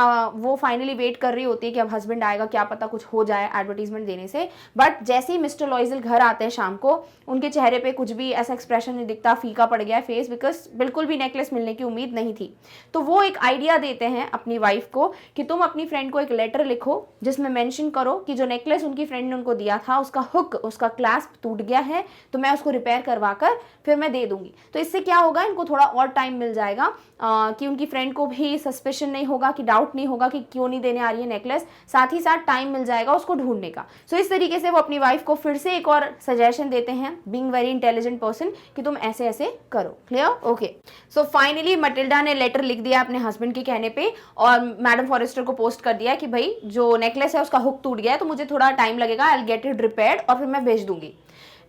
वो finally wait कर रही होती है कि अब हस्बैंड आएगा, क्या पता कुछ हो जाए एडवर्टीजमेंट देने से. बट जैसे ही मिस्टर लॉयजल घर आते हैं शाम को, उनके चेहरे पे कुछ भी ऐसा एक्सप्रेशन नहीं दिखता, फीका पड़ गया है फेस, बिकॉज बिल्कुल भी नेकलेस मिलने की उम्मीद नहीं थी. तो वो एक आइडिया देते हैं अपनी वाइफ को कि तुम अपनी फ्रेंड को एक लेटर लिखो जिसमें मेंशन करो कि जो नेकलेस उनकी फ्रेंड ने उनको दिया था उसका हुक, उसका क्लैस्प टूट गया है, तो मैं उसको रिपेयर करवा कर फिर मैं दे दूंगी. तो इससे क्या होगा, इनको थोड़ा और टाइम मिल जाएगा कि उनकी फ्रेंड को भी सस्पेशन नहीं होगा, कि डाउट नहीं होगा कि क्यों नहीं देने आ रही है नेकलेस, साथ ही साथ टाइम मिल जाएगा उसको ढूंढने का. सो इस तरीके से वो अपनी वाइफ को फिर से एक और सजेशन देते हैं, बीइंग वेरी इंटेलिजेंट पर्सन, कि तुम ऐसे ऐसे करो. Clear? Okay. So finally Matilda ने लेटर लिख दिया अपने हस्बैंड के कहने पे और मैडम फॉरेस्टर को पोस्ट कर दिया कि भाई जो नेकलेस है उसका हुक टूट गया है, तो मुझे थोड़ा टाइम लगेगा, I will get it repaired और फिर मैं भेज दूंगी.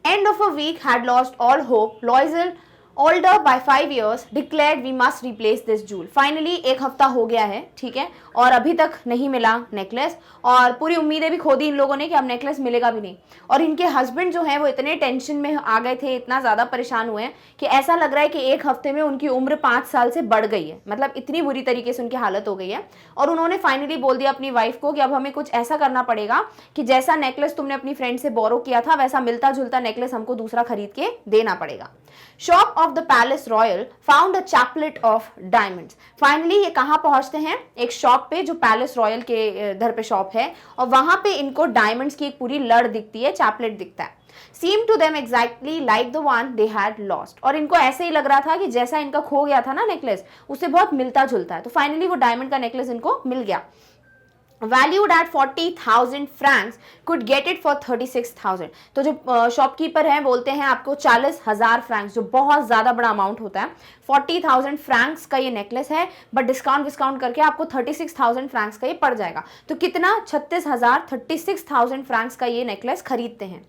End of a week had lost all hope. Loisel older by 5 years declared we must replace this jewel. Finally एक हफ्ता हो गया है, ठीक है, और अभी तक नहीं मिला नेकलेस, और पूरी उम्मीदें भी खो दी इन लोगों ने कि अब नेकलेस मिलेगा भी नहीं। और इनके हस्बैंड जो है वो इतने टेंशन में आ गए थे, इतना ज़्यादा परेशान हुए हैं कि ऐसा लग रहा है कि एक हफ्ते में उनकी उम्र 5 साल से बढ़ गई है, मतलब इतनी बुरी तरीके से उनकी हालत हो गई है। और उन्होंने फाइनली बोल दिया अपनी वाइफ को कि अब हमें कुछ ऐसा करना पड़ेगा कि जैसा नेकलेस तुमने अपनी फ्रेंड से बोरो किया था वैसा मिलता जुलता नेकलेस हमको दूसरा खरीद के देना पड़ेगा। Shop of the palace royal found a chaplet of diamonds. Finally ये कहाँ पहुंचते हैं, एक शॉप पे जो पैलेस रॉयल के इधर पे शॉप है, और वहां पे इनको डायमंड्स की एक पूरी लड़ दिखती है, चैपलेट दिखता है। Seemed to them exactly like the one they had lost। और इनको ऐसे ही लग रहा था कि जैसा इनका खो गया था ना नेकलेस, उससे बहुत मिलता जुलता है। तो फाइनली वो डायमंड का नेकलेस इनको मिल गया। Valued at 40,000 francs, could get it for 36,000। तो जो शॉपकीपर हैं बोलते हैं आपको 40,000 फ्रैंक्स, जो बहुत ज़्यादा बड़ा अमाउंट होता है, 40,000 फ्रैंक्स का ये नेकलेस है, बट डिस्काउंट करके आपको 36,000 फ्रैंक्स का ये पड़ जाएगा। तो कितना, 36,000 फ्रैंक्स का ये नेकलेस खरीदते हैं।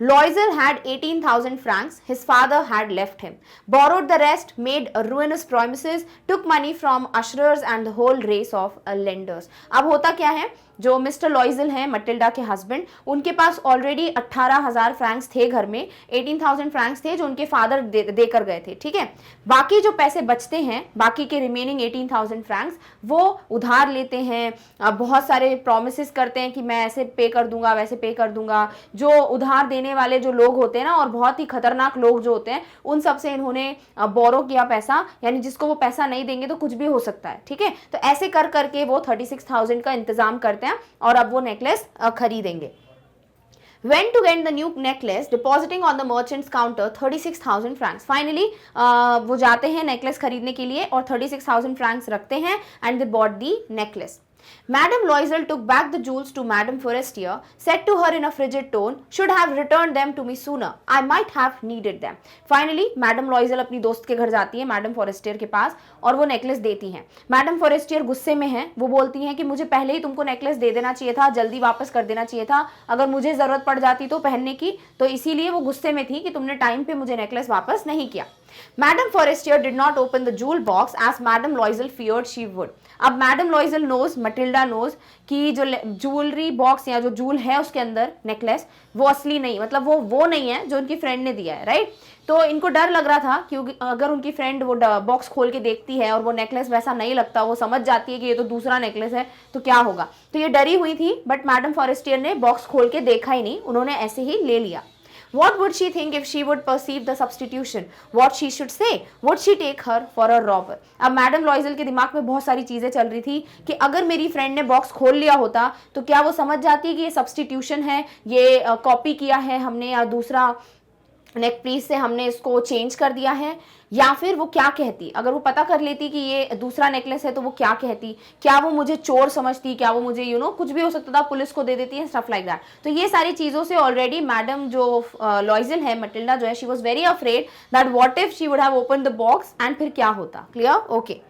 Loisel had 18,000 francs. His father had left him. Borrowed the rest, made ruinous promises, took money from usherers and the whole race of lenders। अब होता क्या है, जो मिस्टर लॉइजल हैं, मटिल्डा के हस्बैंड, उनके पास ऑलरेडी 18,000 फ्रैंक्स थे घर में, 18,000 फ्रैंक्स थे जो उनके फादर देकर गए थे, ठीक है। बाकी जो पैसे बचते हैं, बाकी के रिमेनिंग 18,000 फ्रैंक्स, वो उधार लेते हैं, बहुत सारे प्रोमिसेस करते हैं कि मैं ऐसे पे कर दूंगा, वैसे पे कर दूंगा। जो उधार देने वाले जो लोग होते हैं ना, और बहुत ही खतरनाक लोग जो होते हैं, उन सब से इन्होंने बोरो किया पैसा, यानी जिसको वो पैसा नहीं देंगे तो कुछ भी हो सकता है, ठीक है। तो ऐसे कर करके वो 36,000 का इंतजाम करते हैं और अब वो नेकलेस खरीदेंगे। When to get the new necklace, depositing on the merchant's counter 36,000 francs। Finally वो जाते हैं नेकलेस खरीदने के लिए और 36,000 francs रखते हैं and they bought the necklace। Madame Loisel took back the jewels to Madame Forestier, said to her in a frigid tone, "Should have returned them to me sooner. I might have needed them." Finally, Madame Loisel अपनी दोस्त के घर जाती है, Madame Forestier के पास, और वो necklace देती हैं। Madame Forestier गुस्से में है, वो बोलती हैं कि मुझे पहले ही तुमको नेकलेस दे देना चाहिए था, जल्दी वापस कर देना चाहिए था, अगर मुझे जरूरत पड़ जाती तो पहनने की, तो इसीलिए वो गुस्से में थी कि तुमने टाइम पे मुझे नेकलेस वापस नहीं किया। Madame Forestier did not open the jewel box as Madame Loisel feared she would। अब madam Loisel knows, Matilda knows कि जो ज्वेलरी बॉक्स या जो जूल है उसके अंदर नेकलेस, वो असली नहीं, मतलब वो नहीं है जो उनकी फ्रेंड ने दिया है, राइट। तो इनको डर लग रहा था क्योंकि अगर उनकी फ्रेंड वो बॉक्स खोल के देखती है और वो नेकलेस वैसा नहीं लगता, वो समझ जाती है कि ये तो दूसरा नेकलेस है, तो क्या होगा। तो ये डरी हुई थी, बट मैडम फॉरेस्टियर ने बॉक्स खोल के देखा ही नहीं, उन्होंने ऐसे ही ले लिया। What would she think if she would perceive the substitution? What she should say? Would she take her for a robber? अब मैडम लॉइजल के दिमाग में बहुत सारी चीजें चल रही थी कि अगर मेरी फ्रेंड ने बॉक्स खोल लिया होता तो क्या वो समझ जाती कि ये सब्सटीट्यूशन है, ये कॉपी किया है हमने, या दूसरा नेक पीस से हमने इसको चेंज कर दिया है, या फिर वो क्या कहती, अगर वो पता कर लेती कि ये दूसरा नेकलेस है तो वो क्या कहती, क्या वो मुझे चोर समझती, क्या वो मुझे कुछ भी हो सकता था, पुलिस को दे देती है, स्टफ लाइक दैट। तो ये सारी चीज़ों से ऑलरेडी मैडम जो लॉइजल है, मटिल्डा जो है, she was very afraid that what if she would have open the box and फिर क्या होता। Clear, okay.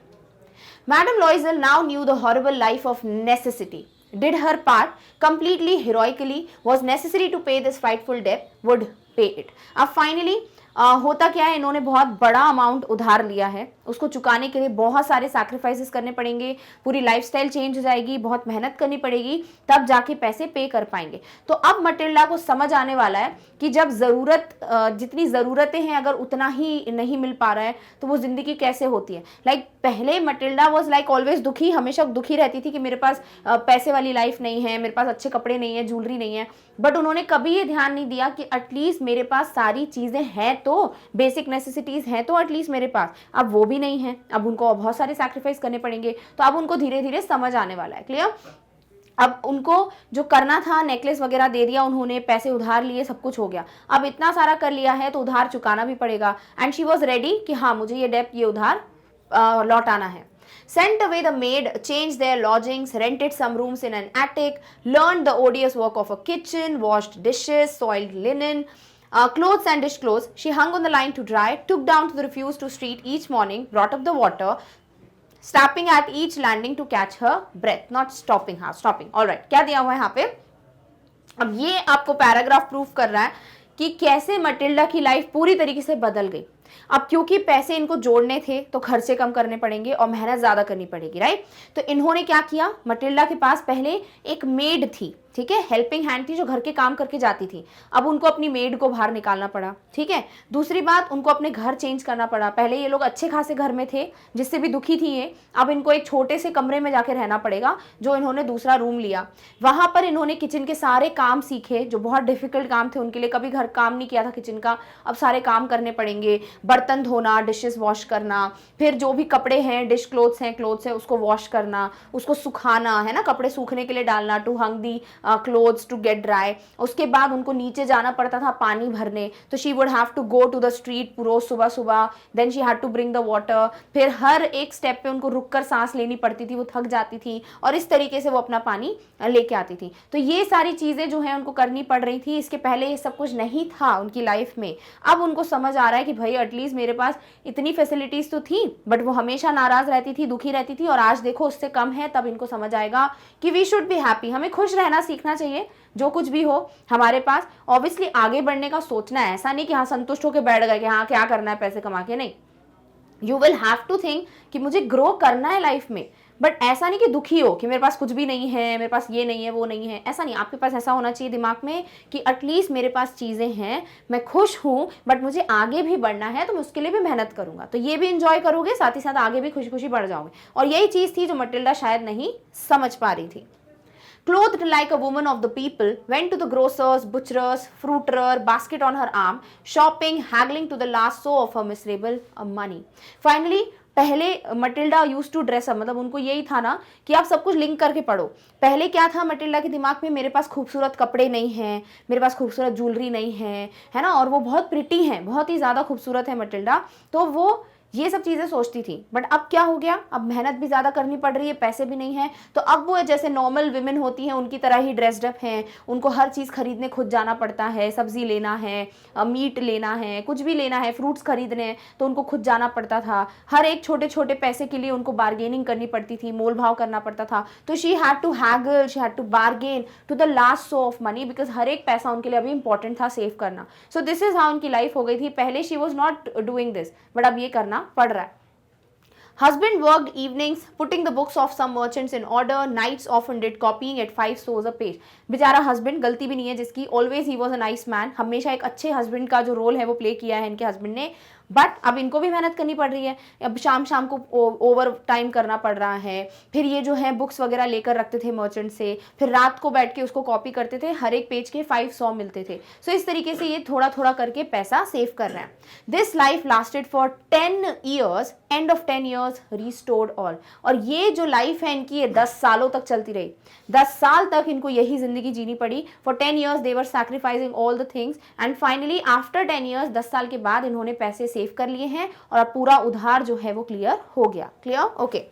Madam लॉइजल now new the horrible life of necessity, did her part completely heroically, was necessary to pay this frightful debt, would pay it। अब finally होता क्या है, इन्होंने बहुत बड़ा अमाउंट उधार लिया है, उसको चुकाने के लिए बहुत सारे सैक्रिफाइसेस करने पड़ेंगे, पूरी लाइफस्टाइल चेंज हो जाएगी, बहुत मेहनत करनी पड़ेगी, तब जाके पैसे पे कर पाएंगे। तो अब मटिल्डा को समझ आने वाला है कि जब जितनी ज़रूरतें हैं अगर उतना ही नहीं मिल पा रहा है तो वो ज़िंदगी कैसे होती है। लाइक पहले मटिल्डा वॉज लाइक ऑलवेज दुखी, हमेशा दुखी रहती थी कि मेरे पास पैसे वाली लाइफ नहीं है, मेरे पास अच्छे कपड़े नहीं है, ज्वेलरी नहीं है, बट उन्होंने कभी ये ध्यान नहीं दिया कि एटलीस्ट मेरे पास सारी चीज़ें हैं, तो बेसिक नेसेसिटीज़ हैं तो एटलीस्ट मेरे पास, अब वो भी नहीं है, अब उनको बहुत सारे सैक्रिफाइस करने पड़ेंगे। तो अब उनको धीरे धीरे समझ आने वाला है। क्लियर, अब उनको जो करना था, नेकलेस वगैरह दे दिया उन्होंने, पैसे उधार लिए, सब कुछ हो गया, अब इतना सारा कर लिया है तो उधार चुकाना भी पड़ेगा। एंड शी वॉज रेडी कि हाँ मुझे ये डेप्ट, ये उधार लौटाना है। Sent away the maid, changed their lodgings, rented some rooms in an attic, learned the odious work of a kitchen, washed dishes, soiled linen, clothes and dish clothes. She hung on the line to dry, took down to the refuse to street each morning, brought up the water, stopping at each landing to catch her breath, not stopping her, stopping। All right, क्या दिया हुआ है यहाँ पे, अब ये आपको paragraph proof कर रहा है कि कैसे मटिल्डा की लाइफ पूरी तरीके से बदल गई। अब क्योंकि पैसे इनको जोड़ने थे तो खर्चे कम करने पड़ेंगे और मेहनत ज़्यादा करनी पड़ेगी, राइट। तो इन्होंने क्या किया, मटिल्डा के पास पहले एक मेड थी, ठीक है, हेल्पिंग हैंड थी जो घर के काम करके जाती थी। अब उनको अपनी मेड को बाहर निकालना पड़ा, ठीक है। दूसरी बात, उनको अपने घर चेंज करना पड़ा। पहले ये लोग अच्छे खासे घर में थे जिससे भी दुखी थी ये, अब इनको एक छोटे से कमरे में जाके रहना पड़ेगा जो इन्होंने दूसरा रूम लिया। वहां पर इन्होंने किचन के सारे काम सीखे जो बहुत डिफिकल्ट काम थे उनके लिए, कभी घर काम नहीं किया था किचन का, अब सारे काम करने पड़ेंगे। बर्तन धोना, डिशेस वॉश करना, फिर जो भी कपड़े हैं, डिश क्लोथ्स हैं उसको वॉश करना, उसको सुखाना, है ना, कपड़े सूखने के लिए डालना, to hung the clothes to get dry. उसके बाद उनको नीचे जाना पड़ता था पानी भरने, तो she would have to go to the street रोज सुबह सुबह, then she had to bring the water. फिर हर एक स्टेप पे उनको रुक कर सांस लेनी पड़ती थी, वो थक जाती थी, और इस तरीके से वो अपना पानी लेके आती थी। तो ये सारी चीजें जो है उनको करनी पड़ रही थी। इसके पहले ये सब कुछ नहीं था उनकी लाइफ में। अब उनको समझ आ रहा है कि भाई एटलीस्ट मेरे पास इतनी फैसिलिटीज तो थी, बट वो हमेशा नाराज रहती थी, दुखी रहती थी, और आज देखो उससे कम है। तब इनको समझ आएगा कि वी शुड बी हैप्पी, हमें खुश रहना सीखना चाहिए जो कुछ भी हो हमारे पास। ऑब्वियसली आगे बढ़ने का सोचना है, ऐसा नहीं कि हाँ संतुष्ट होकर बैठ गए कि हाँ क्या करना है पैसे कमा के, नहीं। You will have to think कि मुझे ग्रो करना है लाइफ में, बट ऐसा नहीं कि दुखी हो कि मेरे पास कुछ भी नहीं है, मेरे पास ये नहीं है, वो नहीं है, ऐसा नहीं। आपके पास ऐसा होना चाहिए दिमाग में कि एटलीस्ट मेरे पास चीज़ें हैं, मैं खुश हूँ, बट मुझे आगे भी बढ़ना है तो मैं उसके लिए भी मेहनत करूँगा। तो ये भी इंजॉय करोगे, साथ ही साथ आगे भी खुशी खुशी बढ़ जाओगे। और यही चीज़ थी जो मटिल्डा शायद नहीं समझ पा रही थी। Clothed like a woman of the people, went to the grocer's, butcher's, fruiterer, basket on her arm, shopping, haggling to the last sou of her miserable money. Finally, पहले Matilda use to dress up, मतलब उनको यही था ना कि आप सब कुछ लिंक करके पढ़ो। पहले क्या था मटिल्डा के दिमाग में, मेरे पास खूबसूरत कपड़े नहीं हैं, मेरे पास खूबसूरत ज्वेलरी नहीं है ना, और वो बहुत प्रिटी हैं, बहुत ही ज़्यादा खूबसूरत है मटिल्डा, तो वो ये सब चीज़ें सोचती थी। बट अब क्या हो गया, अब मेहनत भी ज़्यादा करनी पड़ रही है, पैसे भी नहीं है, तो अब वो जैसे नॉर्मल विमेन होती हैं उनकी तरह ही ड्रेस्ड अप हैं। उनको हर चीज़ खरीदने खुद जाना पड़ता है, सब्जी लेना है, मीट लेना है, कुछ भी लेना है, फ्रूट्स खरीदने हैं तो उनको खुद जाना पड़ता था। हर एक छोटे छोटे पैसे के लिए उनको बार्गेनिंग करनी पड़ती थी, मोल भाव करना पड़ता था। तो she had to haggle, she had to bargain to the last sou of money, because हर एक पैसा उनके लिए अभी इंपॉर्टेंट था सेव करना। सो दिस इज हाउ उनकी लाइफ हो गई थी। पहले she was not doing this, but अब ये करना पड़ रहा है। Husband worked evenings, putting the books of some merchants in order. Nights often did copying at 5 sous a page. बेचारा हस्बैंड, गलती भी नहीं है जिसकी, always he was a nice man, हमेशा एक अच्छे हस्बैंड का जो रोल है वो प्ले किया है इनके हस्बैंड ने। बट अब इनको भी मेहनत करनी पड़ रही है, अब शाम शाम को ओवर टाइम करना पड़ रहा है। फिर ये जो है बुक्स वगैरह लेकर रखते थे मर्चेंट से, फिर रात को बैठ के उसको कॉपी करते थे, हर एक पेज के 500 मिलते थे। सो इस तरीके से ये थोड़ा थोड़ा करके पैसा सेव कर रहे हैं। This life lasted for 10 years, end of 10 years restored all. और ये जो लाइफ है इनकी, ये 10 सालों तक चलती रही। 10 साल तक इनको यही जिंदगी जीनी पड़ी। For 10 years they were sacrificing all the things, and finally after 10 years, 10 साल के बाद इन्होंने पैसे सेव कर लिए हैं और अब पूरा उधार जो है वो क्लियर हो गया। Clear, okay.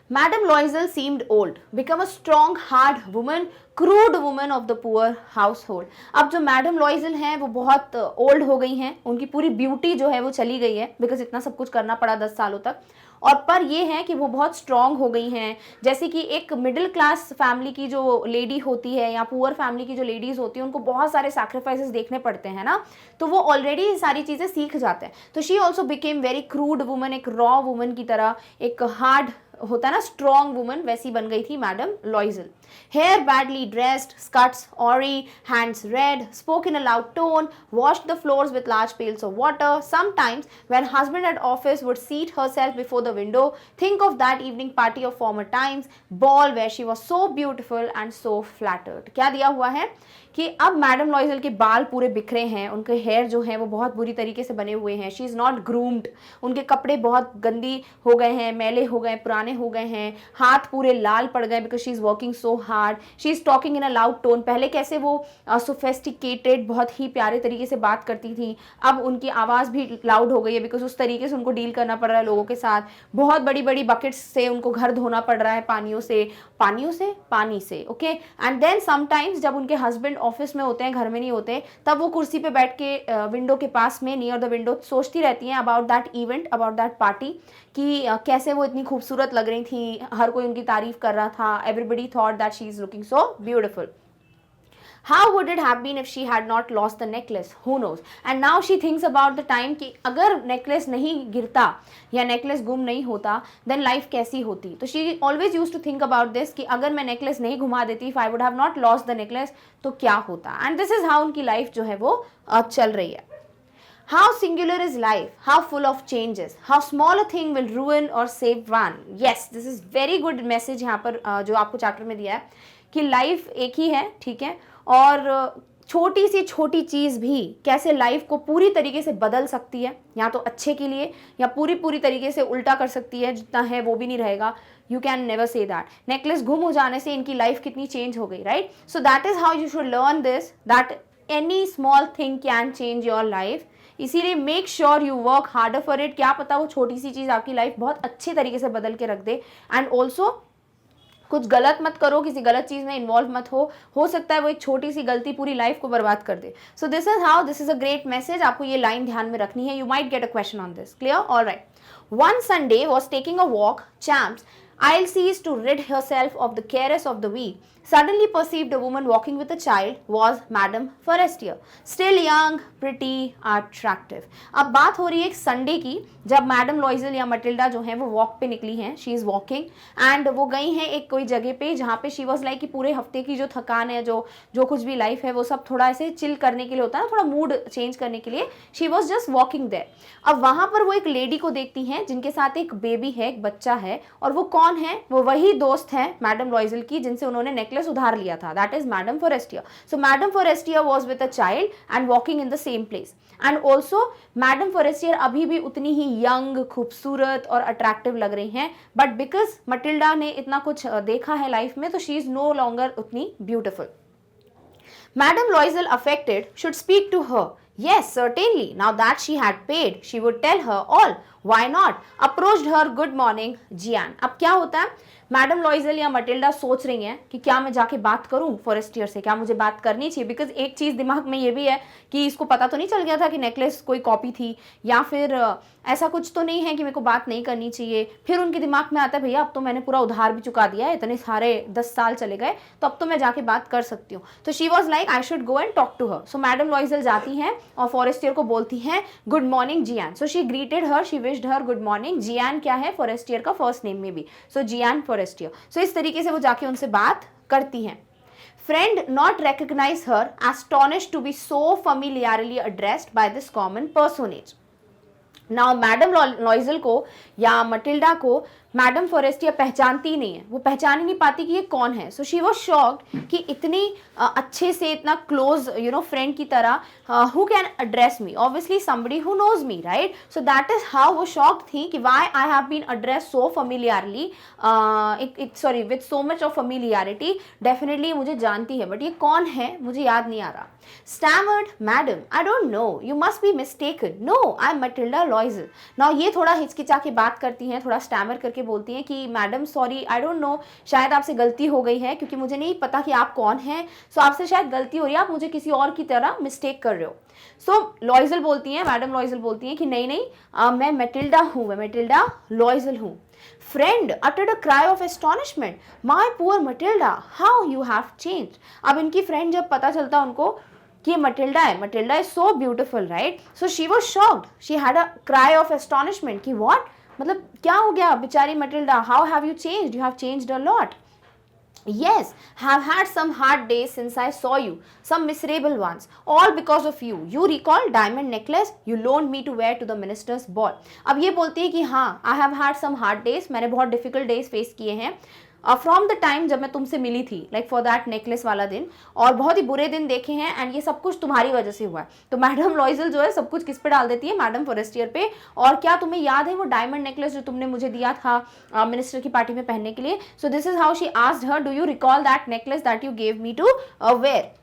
Madam Loisel seemed old, become a strong, hard woman, crude woman of the poor household. अब जो मैडम लॉइजल हैं वो बहुत ओल्ड हो गई हैं, उनकी पूरी ब्यूटी जो है वो चली गई है, बिकॉज इतना सब कुछ करना पड़ा 10 सालों तक। और पर ये है कि वो बहुत स्ट्रांग हो गई हैं, जैसे कि एक मिडिल क्लास फैमिली की जो लेडी होती है या पुअर फैमिली की जो लेडीज होती है उनको बहुत सारे सैक्रिफाइसेस देखने पड़ते हैं ना, तो वो ऑलरेडी ये सारी चीज़ें सीख जाते हैं। तो she also became very crude woman, एक रॉ वुमन की तरह, एक हार्ड होता है ना स्ट्रॉन्ग वुमन, वैसी बन गई थी madam Loisel. Hair badly dressed, skirts awry, hands red, spoke in a loud tone, washed the floors with large pails of water. Sometimes when husband at office would seat herself before the window, think of that evening party of former times, ball where she was so beautiful and so flattered. क्या दिया हुआ है कि अब madam लॉइजल के बाल पूरे बिखरे हैं, उनके हेयर जो हैं वो बहुत बुरी तरीके से बने हुए हैं, शी इज़ नॉट ग्रूम्ड, उनके कपड़े बहुत गंदी हो गए हैं, मैले हो गए, पुराने हो गए हैं, हाथ पूरे लाल पड़ गए because she is working so hard, she is talking in a loud tone. पहले कैसे वो सोफेस्टिकेटेड बहुत ही प्यारे तरीके से बात करती थी, अब उनकी आवाज़ भी लाउड हो गई है बिकॉज उस तरीके से उनको डील करना पड़ रहा है लोगों के साथ। बहुत बड़ी बड़ी बकेट्स से उनको घर धोना पड़ रहा है, पानी से, ओके। एंड देन समटाइम्स जब उनके हस्बैंड ऑफिस में होते हैं, घर में नहीं होते, तब वो कुर्सी पे बैठ के विंडो के पास में नियर द विंडो सोचती रहती हैं about that event, about that party, कि कैसे वो इतनी खूबसूरत लग रही थी, हर कोई उनकी तारीफ कर रहा था, everybody thought that she is looking so beautiful. How would it have been if she had not lost the necklace? Who knows? And now she thinks about the time कि अगर necklace नहीं गिरता या necklace गुम नहीं होता then life कैसी होती. तो she always used to think about this कि अगर मैं necklace नहीं घुमा देती, if I would have not lost the necklace, तो क्या होता. And this is how उनकी life जो है वो चल रही है. How singular is life, how full of changes, how small a thing will ruin or save one. Yes, this is very good message यहाँ पर जो आपको चैप्टर में दिया है कि लाइफ एक ही है, ठीक है, और छोटी सी छोटी चीज़ भी कैसे लाइफ को पूरी तरीके से बदल सकती है, या तो अच्छे के लिए या पूरी तरीके से उल्टा कर सकती है, जितना है वो भी नहीं रहेगा. You can never say that. Necklace गुम हो जाने से इनकी लाइफ कितनी चेंज हो गई, right? So that is how you should learn this, that any small thing can change your life. इसीलिए make sure you work harder for it. क्या पता वो छोटी सी चीज़ आपकी लाइफ बहुत अच्छे तरीके से बदल के रख दे. एंड ऑल्सो कुछ गलत मत करो, किसी गलत चीज़ में इन्वॉल्व मत हो सकता है वो एक छोटी सी गलती पूरी लाइफ को बर्बाद कर दे. So this is how, this is a great message. आपको ये लाइन ध्यान में रखनी है. You might get a question on this. Clear? Alright. One Sunday was taking a walk. Champs Ilsees, to rid herself of the cares of the week, suddenly perceived a woman walking with a child was Madame Forestier, still young, pretty, attractive. अब बात हो रही है एक Sunday की जब madam लॉइजल या Matilda जो है वो वॉक पे निकली हैं. शी इज़ वॉकिंग एंड वो गई हैं एक कोई जगह पे जहाँ पे शी वॉज लाइक कि पूरे हफ्ते की जो थकान है, जो कुछ भी लाइफ है वो सब थोड़ा ऐसे चिल करने के लिए होता है, थोड़ा मूड चेंज करने के लिए she was just walking there. अब वहाँ पर वो एक लेडी को देखती हैं जिनके साथ एक बेबी है, एक बच्चा है, और वो कौन है? वो वही दोस्त हैं मैडम लॉइजल की जिनसे उन्होंने नेकलेस उधार लिया था. That is madam Forestier. So madam Forestier was with a child and walking in the same place. And also madam Forestier अभी भी उतनी ही यंग, खूबसूरत और अट्रैक्टिव लग रही हैं, बट बिकॉज मटिल्डा ने इतना कुछ देखा है लाइफ में तो शी इज नो लॉन्गर उतनी beautiful. Madam लॉइजल affected should speak to her. Yes, certainly. Now that she had paid, she would tell her all. Why not? Approached her. Good morning, Jeanne. अब क्या होता है? Madam लॉइजल या Matilda सोच रही हैं कि क्या मैं जाके बात करूं फॉरेस्टियर से, क्या मुझे बात करनी चाहिए. बिकॉज एक चीज़ दिमाग में ये भी है कि इसको पता तो नहीं चल गया था कि नेकलेस कोई कॉपी थी, या फिर ऐसा कुछ तो नहीं है कि मेरे को बात नहीं करनी चाहिए. फिर उनके दिमाग में आता है भैया अब तो मैंने पूरा उधार भी चुका दिया है, इतने सारे 10 साल चले गए, तो अब तो मैं जाके बात कर सकती हूँ. तो she was like I should go and talk to her. So madam Loisel जाती हैं और फॉरेस्टियर को बोलती हैं good morning Jeanne. So she greeted her, she wished her good morning. Jeanne क्या है? फॉरेस्टियर का फर्स्ट नेम में भी. सो जियान फॉरेस्टियर. सो इस तरीके से वो जाके उनसे बात करती हैं. Friend not recognize her, astonished to be so familiarly addressed by this common personage. Now madam लॉइजल को या मटिल्डा को मैडम फॉरेस्टियर पहचानती नहीं है, वो पहचान ही नहीं पाती कि ये कौन है. सो शी वॉज शॉक्ड कि इतनी अच्छे से, इतना क्लोज फ्रेंड की तरह who can address me, obviously somebody who knows me, right. So that is how वो शॉक्ड थी कि why I have been address so familiarly, sorry with so much of familiarity. Definitely मुझे जानती है but ये कौन है मुझे याद नहीं आ रहा. Stammered, madam, I don't know. You must be mistaken. No, I'm Matilda Loisel. Now ये थोड़ा हिचकिचा के बात करती हैं, थोड़ा स्टैमर करके बोलती हैं कि madam sorry, I don't know, शायद आपसे गलती हो गई है क्योंकि मुझे नहीं पता कि आप कौन हैं. सो आपसे शायद गलती हो रही है, आप मुझे किसी और की तरह मिस्टेक कर रहे हो. सो लॉइजल बोलती हैं, मैडम लॉइजल बोलती हैं कि नहीं, मैं मेटिल्डा हूँ, मैं मेटिल्डा लॉइजल हूँ. Friend uttered a cry of astonishment. My poor Matilda, how you have changed. अब इनकी फ्रेंड जब पता चलता उनको कि मटिल्डा है, Matilda is so beautiful, right. So she was shocked, she had a cry of astonishment कि व्हाट, मतलब क्या हो गया बेचारी Matilda, how have you changed, you have changed a lot. Yes, have had some hard days since I saw you, some miserable ones, all because of you. You recall diamond necklace you loaned me to wear to the minister's ball. अब ये बोलती है कि हाँ, I have had some hard days, मैंने बहुत difficult days face किए हैं फ्रॉम द टाइम जब मैं तुमसे मिली थी, लाइक फॉर दैट नेकलेस वाला दिन, और बहुत ही बुरे दिन देखे हैं एंड ये सब कुछ तुम्हारी वजह से हुआ है. तो मैडम लॉइजल जो है सब कुछ किस पे डाल देती है? मैडम फॉरेस्टियर पे. और क्या तुम्हें याद है वो डायमंड नेकलेस जो तुमने मुझे दिया था मिनिस्टर की पार्टी में पहनने के लिए? So this is how she asked her, do you recall that necklace that you gave me to wear?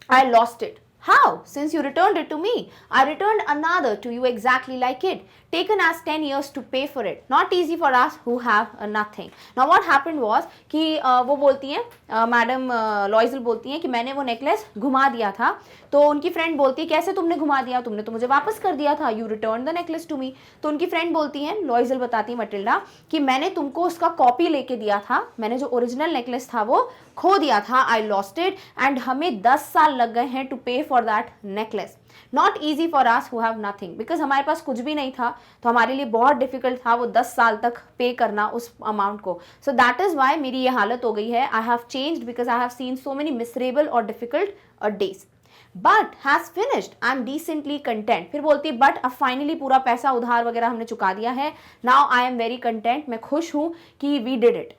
I lost it. How? Since you returned it to me. I returned another to you exactly like it. Taken us 10 years to pay for it. Not easy for us who have nothing. Now what happened was कि वो बोलती हैं, madam लॉइजल बोलती हैं कि मैंने वो necklace घुमा दिया था. तो उनकी फ्रेंड बोलती है कैसे तुमने घुमा दिया, तुमने तो मुझे वापस कर दिया था. You return the necklace to me. तो उनकी फ्रेंड बोलती हैं, लॉइजल बताती है मटिल्डा, कि मैंने तुमको उसका कॉपी लेके दिया था, मैंने जो ओरिजिनल नेकलेस था वो खो दिया था, आई लॉस्ट इट, एंड हमें 10 साल लग गए हैं टू पे for that necklace. Not easy for us who have nothing, because हमारे पास कुछ भी नहीं था, तो हमारे लिए बहुत डिफिकल्ट था वो 10 साल तक पे करना उस अमाउंट को. सो दैट इज वाई मेरी ये हालत हो गई है. I have changed because I have seen so many miserable और difficult days. But has finished, I am decently content. फिर बोलती है बट अब फाइनली पूरा पैसा उधार वगैरह हमने चुका दिया है. Now I am very content, मैं खुश हूँ कि we did it.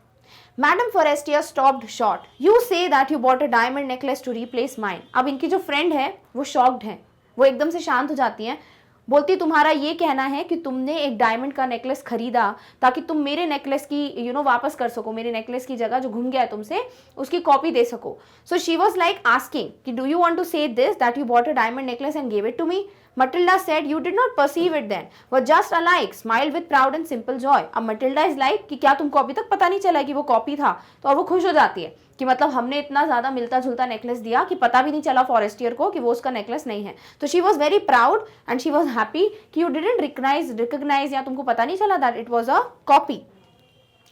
Madam Forestier stopped short. You say that you bought a diamond necklace to replace mine. अब इनकी जो फ्रेंड है वो शॉक्ड है, वो एकदम से शांत हो जाती हैं. बोलती तुम्हारा ये कहना है कि तुमने एक डायमंड का नेकलेस खरीदा ताकि तुम मेरे नेकलेस की वापस कर सको, मेरे नेकलेस की जगह जो घूम गया है तुमसे उसकी कॉपी दे सको. So she was like asking कि do you want to say this that you bought a diamond necklace and give it to me. Matilda said, you did not perceive it then, were just alike, smiled with proud and simple joy. अब Matilda is like कि क्या तुमको अभी तक पता नहीं चला कि वो कॉपी था. तो और वो खुश हो जाती है कि मतलब हमने इतना ज़्यादा मिलता जुलता नेकलेस दिया कि पता भी नहीं चला फॉरेस्टियर को कि वो उसका नेकलेस नहीं है. तो she was very proud and she was happy कि यू डिडंट रिकग्नाइज या तुमको पता नहीं चला that it was a copy.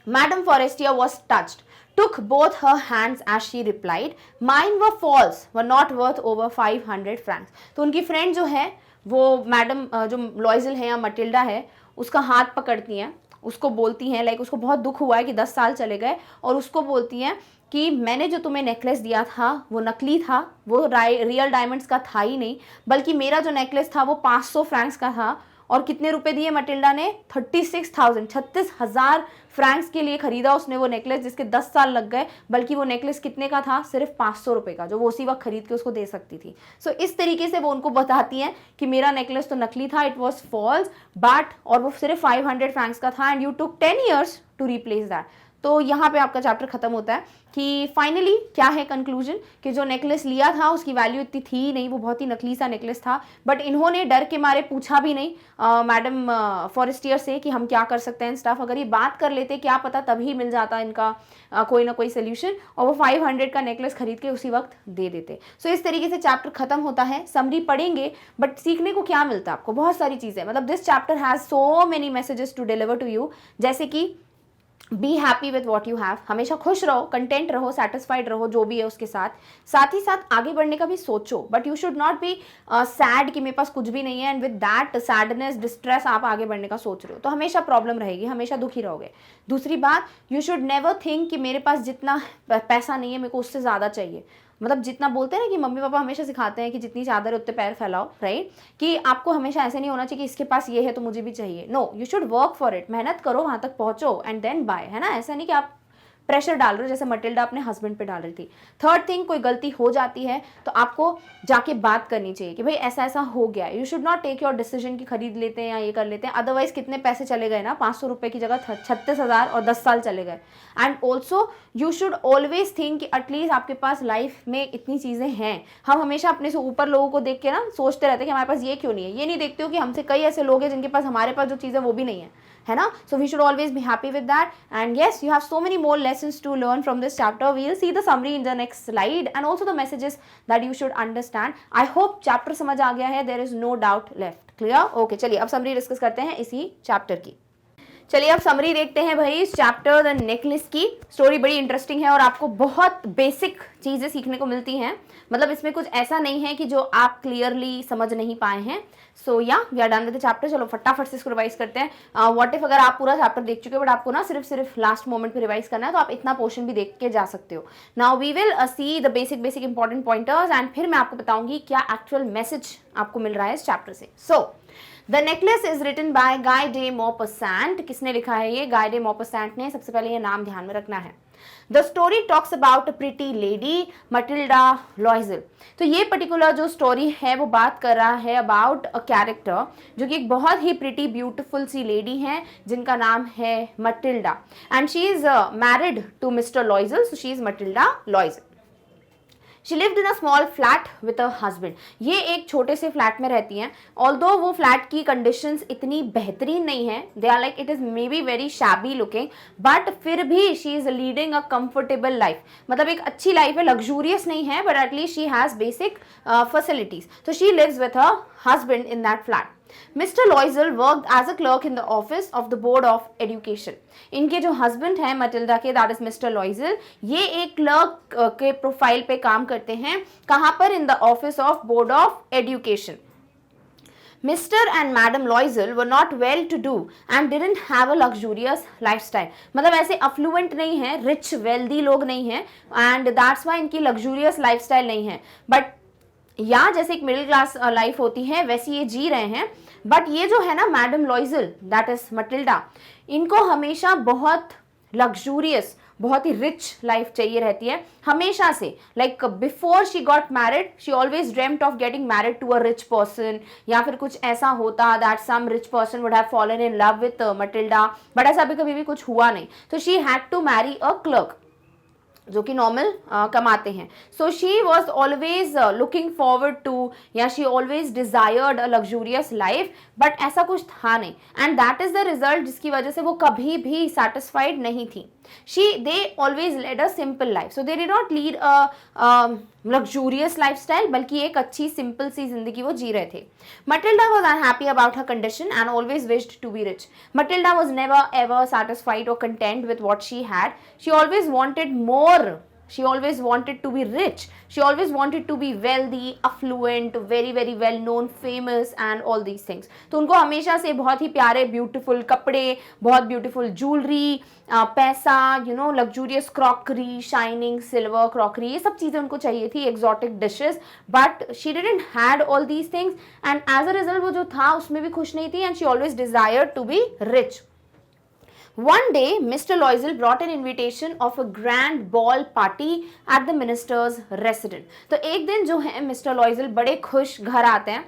Madam Forestier was touched, took both her hands as she replied, mine were false, were not worth over 500 francs. तो उनकी friend जो है वो मैडम जो लॉइजल है या मटिल्डा है उसका हाथ पकड़ती हैं, उसको बोलती हैं लाइक उसको बहुत दुख हुआ है कि 10 साल चले गए, और उसको बोलती हैं कि मैंने जो तुम्हें नेकलेस दिया था वो नकली था, वो रियल डायमंड्स का था ही नहीं, बल्कि मेरा जो नेकलेस था वो 500 फ्रैंक्स का था. और कितने रुपए दिए मटिल्डा ने? 36,000 फ्रैंक्स के लिए खरीदा उसने वो नेकलेस, जिसके 10 साल लग गए. बल्कि वो नेकलेस कितने का था? सिर्फ 500 रुपए का, जो वो उसी वक्त खरीद के उसको दे सकती थी. सो इस तरीके से वो उनको बताती हैं कि मेरा नेकलेस तो नकली था, इट वॉज फॉल्स, बट और वो सिर्फ 500 फ्रैंक्स का था, and you took 10 years to replace that. तो यहाँ पे आपका चैप्टर खत्म होता है कि फाइनली क्या है कंक्लूजन, कि जो नेकलेस लिया था उसकी वैल्यू इतनी थी ही नहीं, वो बहुत ही नकली सा नेकलेस था. बट इन्होंने डर के मारे पूछा भी नहीं मैडम फॉरेस्टियर से कि हम क्या कर सकते हैं स्टाफ. अगर ये बात कर लेते क्या पता तभी मिल जाता इनका कोई ना कोई सोल्यूशन, और वो 500 का नेकलेस खरीद के उसी वक्त दे देते. सो इस तरीके से चैप्टर खत्म होता है. समरी पढ़ेंगे बट सीखने को क्या मिलता है आपको? बहुत सारी चीज़ें. मतलब this chapter has so many messages to deliver to you, जैसे कि be happy with what you have, हमेशा खुश रहो, कंटेंट रहो, सेटिस्फाइड रहो जो भी है उसके साथ. साथ ही साथ आगे बढ़ने का भी सोचो, but you should not be sad कि मेरे पास कुछ भी नहीं है, and with that sadness distress आप आगे बढ़ने का सोच रहे हो तो हमेशा प्रॉब्लम रहेगी, हमेशा दुखी रहोगे. दूसरी बात, यू शुड नेवर थिंक कि मेरे पास जितना पैसा नहीं है मेरे को उससे ज़्यादा चाहिए. मतलब जितना बोलते हैं ना कि मम्मी पापा हमेशा सिखाते हैं कि जितनी चादर है उतने पैर फैलाओ, राइट, कि आपको हमेशा ऐसे नहीं होना चाहिए कि इसके पास ये है तो मुझे भी चाहिए. No, you should work for it, मेहनत करो, वहाँ तक पहुँचो एंड देन बाय, है ना. ऐसा नहीं कि आप प्रेशर डाल रहे हो जैसे मटिल्डा अपने हस्बैंड पे डाल रही थी. थर्ड थिंग, कोई गलती हो जाती है तो आपको जाके बात करनी चाहिए कि भाई ऐसा ऐसा हो गया. You should not take your decision कि खरीद लेते हैं या ये कर लेते हैं, अदरवाइज कितने पैसे चले गए ना, 500 रुपये की जगह 36,000 और 10 साल चले गए. And also you should always think कि एटलीस्ट आपके पास लाइफ में इतनी चीज़ें हैं. हम हमेशा अपने से ऊपर लोगों को देख के ना सोचते रहते हैं कि हमारे पास ये क्यों नहीं है. ये नहीं देखते हो कि हमसे कई ऐसे लोग हैं जिनके पास हमारे पास जो चीज़ है वो भी नहीं है ना. So we should always be happy with that. And yes, you have so many more lessons to learn from this chapter. We'll see the summary in the next slide and also the messages that you should understand. I hope chapter समझ आ गया है. There is no doubt left. Clear? Okay, चलिए अब summary discuss करते हैं इसी chapter की. चलिए अब समरी देखते हैं भाई इस चैप्टर द नेकलेस की. स्टोरी बड़ी इंटरेस्टिंग है और आपको बहुत बेसिक चीज़ें सीखने को मिलती हैं. मतलब इसमें कुछ ऐसा नहीं है कि जो आप क्लियरली समझ नहीं पाए हैं. So yeah we are done with the chapter. चलो फटाफट से इसको रिवाइज करते हैं. व्हाट इफ अगर आप पूरा चैप्टर देख चुके हो बट आपको ना सिर्फ लास्ट मोमेंट पे रिवाइज करना है तो आप इतना पोर्शन भी देख के जा सकते हो. Now we will see the basic important pointers and फिर मैं आपको बताऊंगी क्या एक्चुअल मैसेज आपको मिल रहा है इस चैप्टर से. So the necklace is written by Guy de Maupassant. किसने लिखा है ये? गाय डे मॉपसेंट ने. सबसे पहले ये नाम ध्यान में रखना है. The story talks about a pretty lady Matilda लॉइजल. तो ये पर्टिकुलर जो स्टोरी है वो बात कर रहा है अबाउट अ कैरेक्टर जो कि एक बहुत ही प्रिटी ब्यूटीफुल सी लेडी है जिनका नाम है Matilda. And she is married to mister Loisel. So she is Matilda Loisel. She lived in a small flat with her husband. ये एक छोटे से फ्लैट में रहती हैं. Although वो फ्लैट की कंडीशंस इतनी बेहतरीन नहीं है, they are like it is maybe very shabby looking, but फिर भी she is leading a comfortable life. मतलब एक अच्छी लाइफ है, luxurious नहीं है, but at least she has basic facilities. So she lives with her husband in that flat. Mr. Loisel worked as a clerk in the office of the Board of Education. इनके जो husband हैं Matilda के, that is mister लॉइजल, ये एक clerk के profile पे काम करते हैं. कहां पर? In the office of board of education. Mr. and Madam Loisel were not well to do and didn't have a luxurious lifestyle. मतलब ऐसे affluent नहीं है, rich wealthy लोग नहीं हैं, and that's why इनकी luxurious lifestyle नहीं है. But या जैसे एक मिडिल क्लास लाइफ होती है वैसे ये जी रहे हैं. बट ये जो है ना मैडम लॉइजल, दैट इज मटिल्डा, इनको हमेशा बहुत लग्जूरियस, बहुत ही रिच लाइफ चाहिए रहती है हमेशा से. Like before she got married she always dreamed of getting married to a rich person, या फिर कुछ ऐसा होता that some rich person would have fallen in love with Matilda, but ऐसा कभी भी कुछ हुआ नहीं. तो she had to marry a clerk जो कि नॉर्मल कमाते हैं. So she was always looking forward to, या she always desired a luxurious life, but ऐसा कुछ था नहीं. And that is the result जिसकी वजह से वो कभी भी सेटिस्फाइड नहीं थी. they always led a simple life, so they did not lead a luxurious lifestyle, बल्कि एक अच्छी सिंपल सी जिंदगी वो जी रहे थे. Matilda was unhappy about her condition and always wished to be rich. Matilda was never ever satisfied or content with what she had. She always wanted more. She always wanted to be rich. She always wanted to be wealthy, affluent, very very well known, famous and all these things. तो उनको हमेशा से बहुत ही प्यारे beautiful कपड़े, बहुत beautiful jewellery, पैसा, luxurious crockery, shining silver crockery, ये सब चीज़ें उनको चाहिए थी, exotic dishes. But she didn't had all these things and as a result वो जो था उसमें भी खुश नहीं थी. And she always desired to be rich. One day, Mr. Loisel brought an invitation of a grand ball party at the minister's residence. तो एक दिन जो है मिस्टर लॉइजल बड़े खुश घर आते हैं,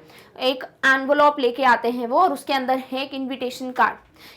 एक एनवलप लेके आते हैं वो, और उसके अंदर है एक इनविटेशन कार्ड.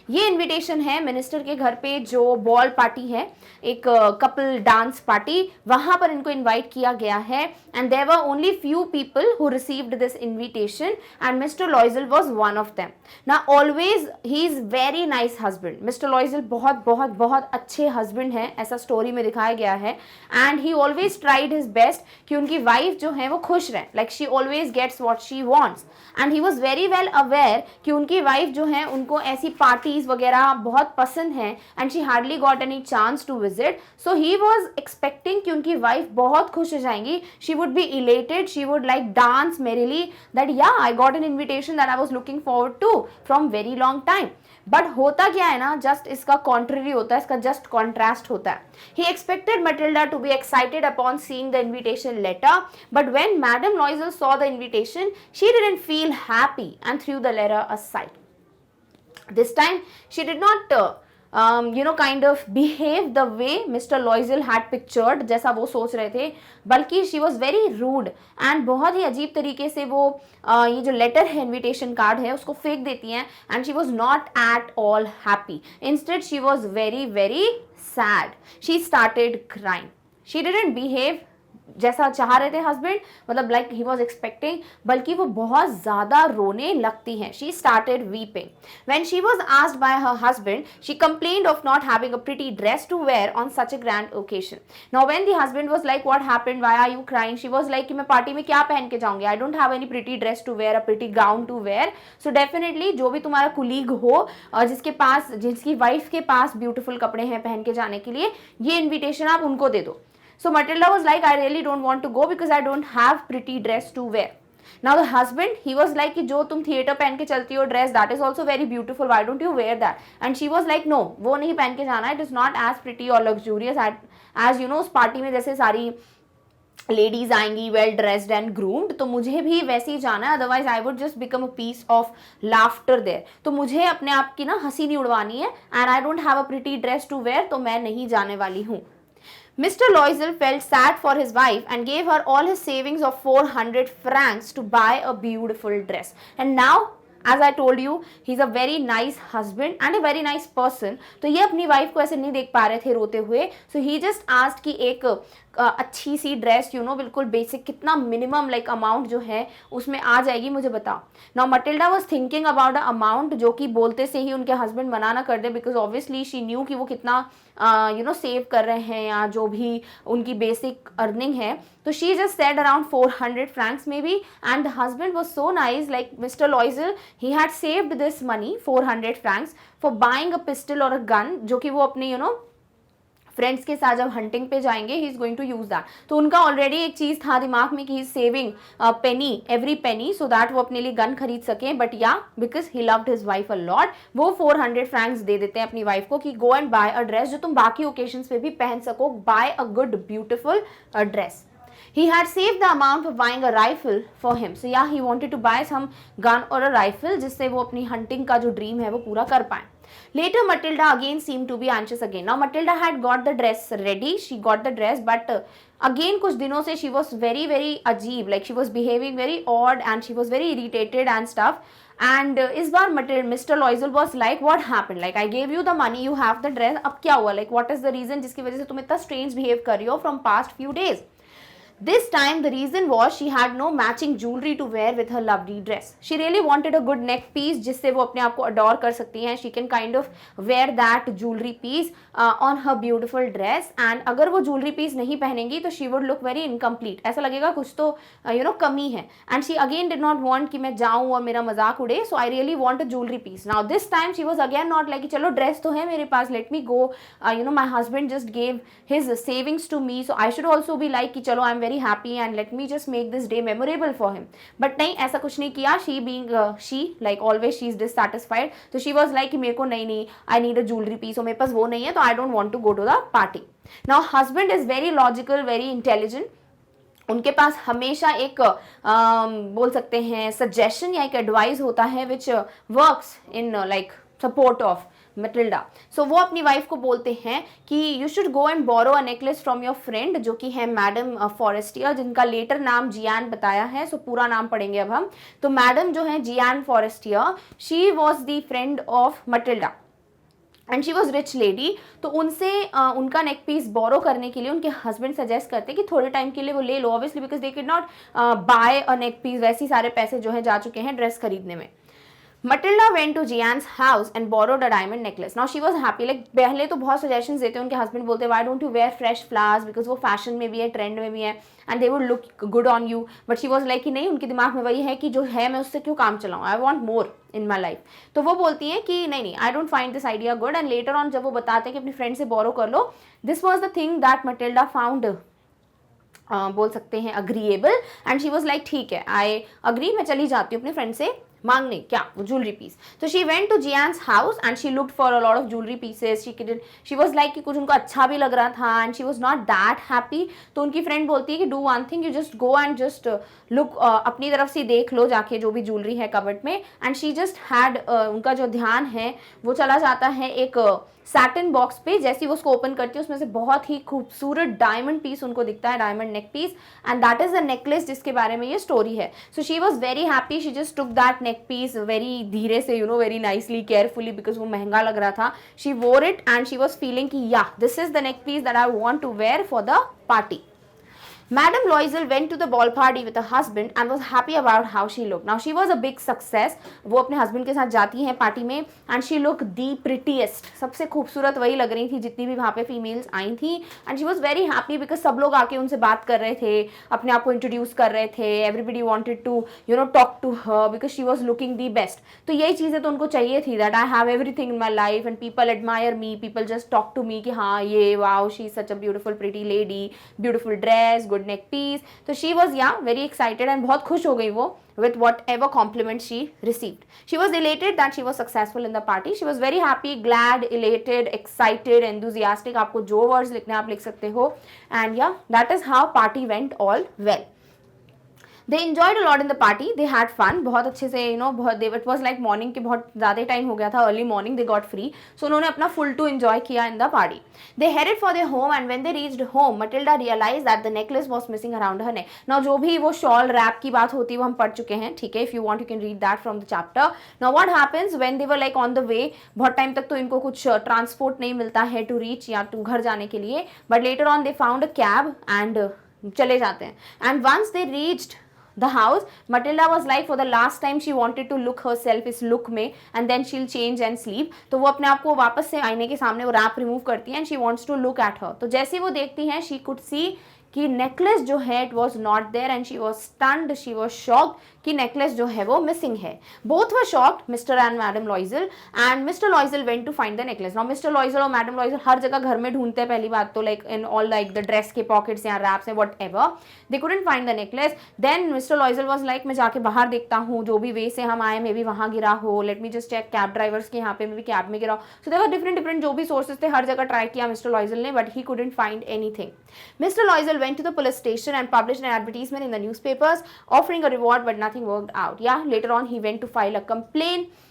ये इनविटेशन है मिनिस्टर के घर पे जो बॉल पार्टी है, एक कपल डांस पार्टी, वहां पर इनको इनवाइट किया गया है. And there were only few people who received this invitation and mister Loisel was one of them. Now always he is very nice husband. Mister Loisel बहुत बहुत बहुत अच्छे हस्बैंड हैं, ऐसा स्टोरी में दिखाया गया है. And he always tried his best कि उनकी वाइफ जो है वो खुश रहे, like she always gets what she wants. And he was very well aware कि उनकी वाइफ जो है उनको ऐसी पार्टीज वगैरह बहुत पसंद है, and she hardly got any chance to visit. So he was expecting कि उनकी वाइफ बहुत खुश हो जाएंगी, she would be elated, she would like dance merrily, that या I got an invitation that I was looking forward to from very long time. But होता क्या है ना, जस्ट इसका कॉन्ट्ररी होता है, इसका जस्ट कॉन्ट्रास्ट होता है. He expected Matilda to be excited upon seeing the invitation letter, but when Madame Loisel saw the invitation, she didn't feel happy and threw the letter aside. This time, she did not kind of behave the way Mr. Loisel had pictured, जैसा वो सोच रहे थे, बल्कि she was very rude and बहुत ही अजीब तरीके से वो ये जो लेटर है, इन्विटेशन कार्ड है, उसको फेंक देती हैं. and she was not at all happy. Instead, she was very very sad. She started crying. She didn't behave जैसा चाह रहे थे हस्बैंड, मतलब लाइक ही वॉज एक्सपेक्टिंग, बल्कि वो बहुत ज्यादा रोने लगती हैं. She started weeping. When she was asked by her husband, she complained of not having a pretty dress to wear on such a grand occasion. Now when the husband was like what happened, why are you crying, she was like कि मैं party में क्या पहन के जाऊंगी, I don't have any pretty dress to wear, a pretty gown to wear. So definitely जो भी तुम्हारा कुलीग हो और जिसकी वाइफ के पास ब्यूटीफुल कपड़े हैं पहन के जाने के लिए, ये इन्विटेशन आप उनको दे दो. So Matilda was like, I really don't want to go because I don't have pretty dress to wear. Now the husband, he was like कि जो तुम थिएटर पहन के चलती हो dress, that is also very beautiful, why don't you wear that? And she was like, no, वो नहीं पहन के जाना, it is not as pretty or luxurious as उस पार्टी में जैसे सारी लेडीज आएंगी वेल ड्रेस्ड एंड ग्रूम्ड, तो मुझे भी वैसे ही जाना है, otherwise I would just become a piece of laughter there. तो मुझे अपने आप की ना हंसी नहीं उड़वानी है, and I don't have a pretty dress to wear, तो मैं नहीं जाने वाली हूँ. Mr. Loisel felt sad for his wife and gave her all his savings of 400 francs to buy a beautiful dress. And now, as I told you, he's a very nice husband and a very nice person. तो ये अपनी wife को ऐसे नहीं देख पा रहे थे रोते हुए. So he just asked कि एक अच्छी सी ड्रेस, यू नो, बिल्कुल बेसिक, कितना मिनिमम लाइक अमाउंट जो है उसमें आ जाएगी, मुझे बताओ। Now Matilda was thinking about a amount जो कि बोलते से ही उनके हस्बैंड मना ना कर दे, बिकॉज ऑब्वियसली शी न्यू कि वो कितना यू नो सेव कर रहे हैं या जो भी उनकी बेसिक अर्निंग है। तो she just said around 400 francs may be, and the husband was so nice, like mister लॉइजल, he had saved this money 400 francs for buying a pistol और अ गन, जो कि वो अपने यू नो फ्रेंड्स के साथ जब हंटिंग पे जाएंगे he is going to use that. तो उनका ऑलरेडी एक चीज था दिमाग में कि he saving penny, every penny, so that वो अपने लिए गन खरीद सके। बट या because he loved his wife a lot, वो 400 francs दे देते हैं अपनी वाइफ को कि go and buy a dress जो तुम बाकी ओकेजन्स पे भी पहन सको, buy a good beautiful dress. He had saved the amount for buying a rifle for him. So yeah, he wanted to buy some gun or a rifle जिससे वो अपनी hunting का जो dream है वो पूरा कर पाए। Later, Matilda again seemed to be anxious again. Now, Matilda had got the dress ready. She got the dress, but again, कुछ दिनों से she was very, very अजीब. Like she was behaving very odd and she was very irritated and stuff. And इस बार Mr. Loisel was like, what happened? Like I gave you the money, you have the dress. अब क्या हुआ? Like what is the reason जिसकी वजह से तुम इतना strange behave कर रही हो from past few days? This time the reason was she had no matching jewelry to wear with her lovely dress. She really wanted a good neck piece जिससे वो अपने आप को adore कर सकती हैं. She can kind of wear that jewelry piece on her beautiful dress. And अगर वो jewelry piece नहीं पहनेंगी तो she would look very incomplete. ऐसा लगेगा कुछ तो you know कमी है. And she again did not want कि मैं जाऊँ और मेरा मजाक उड़े. So I really want a jewelry piece. Now this time she was again not like कि चलो dress तो है मेरे पास, let me go. You know my husband just gave his savings to me, so I should also be like कि चलो I'm very happy and let me just make this day memorable for him. But नहीं, ऐसा कुछ नहीं किया. She being she like always she is dissatisfied. So she was like कि मेरे को नहीं I need a jewelry piece, और मेरे पास वो नहीं है तो I don't want to go to the party. Now husband is very logical, very intelligent. उनके पास हमेशा एक बोल सकते हैं सजेशन या एक एडवाइस होता है which works in like support of Matilda. सो वो अपनी वाइफ को बोलते हैं कि you should go and borrow a necklace from your friend, जो कि है मैडम फॉरेस्टियर, जिनका लेटर नाम जियान बताया है। सो पूरा नाम पढ़ेंगे अब हम। तो मैडम जो है Jeanne Forestier, she was the friend of Matilda and she was rich lady. तो उनसे उनका नेक पीस बोरो करने के लिए उनके हस्बैंड सजेस्ट करते कि थोड़े टाइम के लिए वो ले लो, obviously because they can not buy a neck piece, वैसे सारे पैसे जो है जा चुके हैं ड्रेस खरीदने में। Matilda went to Jian's house and borrowed a diamond necklace. Now she was happy. Like पहले तो बहुत suggestions देते हैं उनके husband, बोलते why don't you wear fresh flowers because वो fashion में भी है, trend में भी है, and they would look good on you. But she was like कि नहीं, उनके दिमाग में वही है कि जो है मैं उससे क्यों काम चलाऊँ, I want more in my life. तो वो बोलती हैं कि नहीं I don't find this idea good. And later on जब वो बताते हैं कि अपनी friend से borrow कर लो, this was the thing that Matilda found बोल सकते हैं agreeable, and she was like ठीक है I agree, मैं चली जाती हूँ अपने फ्रेंड से मांगने क्या वो ज्वेलरी पीस। तो she went to Jeanne's house and she looked for a lot of jewellery pieces. She was like कि कुछ उनको अच्छा भी लग रहा था and she was not that happy. तो उनकी फ्रेंड बोलती है कि do one thing, you just go and just look, अपनी तरफ से देख लो जाके जो भी ज्वेलरी है कबर्ड में। एंड शी जस्ट हैड उनका जो ध्यान है वो चला जाता है एक सैटिन बॉक्स पे। जैसे वो उसको ओपन करती है उसमें से बहुत ही खूबसूरत डायमंड पीस उनको दिखता है, diamond neck piece, and that is the necklace जिसके बारे में ये स्टोरी है। So she was very happy, she just took that neck piece very धीरे से, you know, very nicely, carefully, because वो महंगा लग रहा था। She wore it and she was feeling कि yeah this is the neck piece that I want to wear for the party. Madam Loisel went to the ball party with her husband and was happy about how she looked. Now she was a big success. वो अपने husband के साथ जाती हैं party में and she looked the prettiest. सबसे खूबसूरत वही लग रही थी जितनी भी वहाँ पे females आई थी, and she was very happy because सब लोग आके उनसे बात कर रहे थे, अपने आप को introduce कर रहे थे. Everybody wanted to, you know, talk to her because she was looking the best. तो यही चीज़ें तो उनको चाहिए थी, that I have everything in my life and people admire me, people just talk to me कि हाँ ये wow she is such a beautiful pretty lady, beautiful dress, good neck piece. So she was very excited and बहुत खुश हो गई वो with whatever compliment she received. She was elated that she was successful in the party. She was very happy, glad, elated, excited, enthusiastic. आपको जो words लिखने आप लिख सकते हो. And yeah, that is how party went all well. They enjoyed a lot in the party, they had fun, बहुत अच्छे से बहुत it was like morning के बहुत ज़्यादा टाइम हो गया था, early morning they got free, so उन्होंने अपना full to enjoy किया in the party. They headed for their home and when they reached home, Matilda realized that the necklace was missing around her neck. Now जो भी वो shawl wrap की बात होती है वो हम पढ़ चुके हैं, ठीक है, if you want you can read that from the chapter. Now what happens when they were like on the way, बहुत टाइम तक तो इनको कुछ ट्रांसपोर्ट नहीं मिलता है टू रीच या टू घर जाने के लिए, but later on they found a cab and चले जाते हैं. And once they reached the house, Matilda was like for the last time she wanted to look herself इस look में and then she'll change and sleep. तो वो अपने आप को वापस से आईने के सामने वो रैप रिमूव करती है and she wants to look at her. तो जैसे वो देखती हैं she could see कि नेकलेस जो है it was not there and she was stunned, she was shocked कि नेकलेस जो है वो मिसिंग है. Both were shocked, mister and madam Loisel, and mister Loisel went to find the necklace. Now mister Loisel और madam लॉइजल हर जगह घर में ढूंढते हैं पहली बात तो, like in all like the dress के पॉकेट्स या रैप्स हैं whatever. They couldn't find the necklace. Then mister Loisel was like मैं जाके बाहर देखता हूँ, जो भी वे से हम आए मे बी वहाँ गिरा हो, let me just check cab drivers के यहाँ पे मे बी कैब में गिरा हो. So there were different different जो भी सोर्सेज थे, हर जगह ट्राई किया मिस्टर लॉइजल ने, but he couldn't find anything. Mr. Loisel went to the police station and published an advertisement in the newspapers offering a reward, but nothing worked out. Yeah, later on he went to file a complaint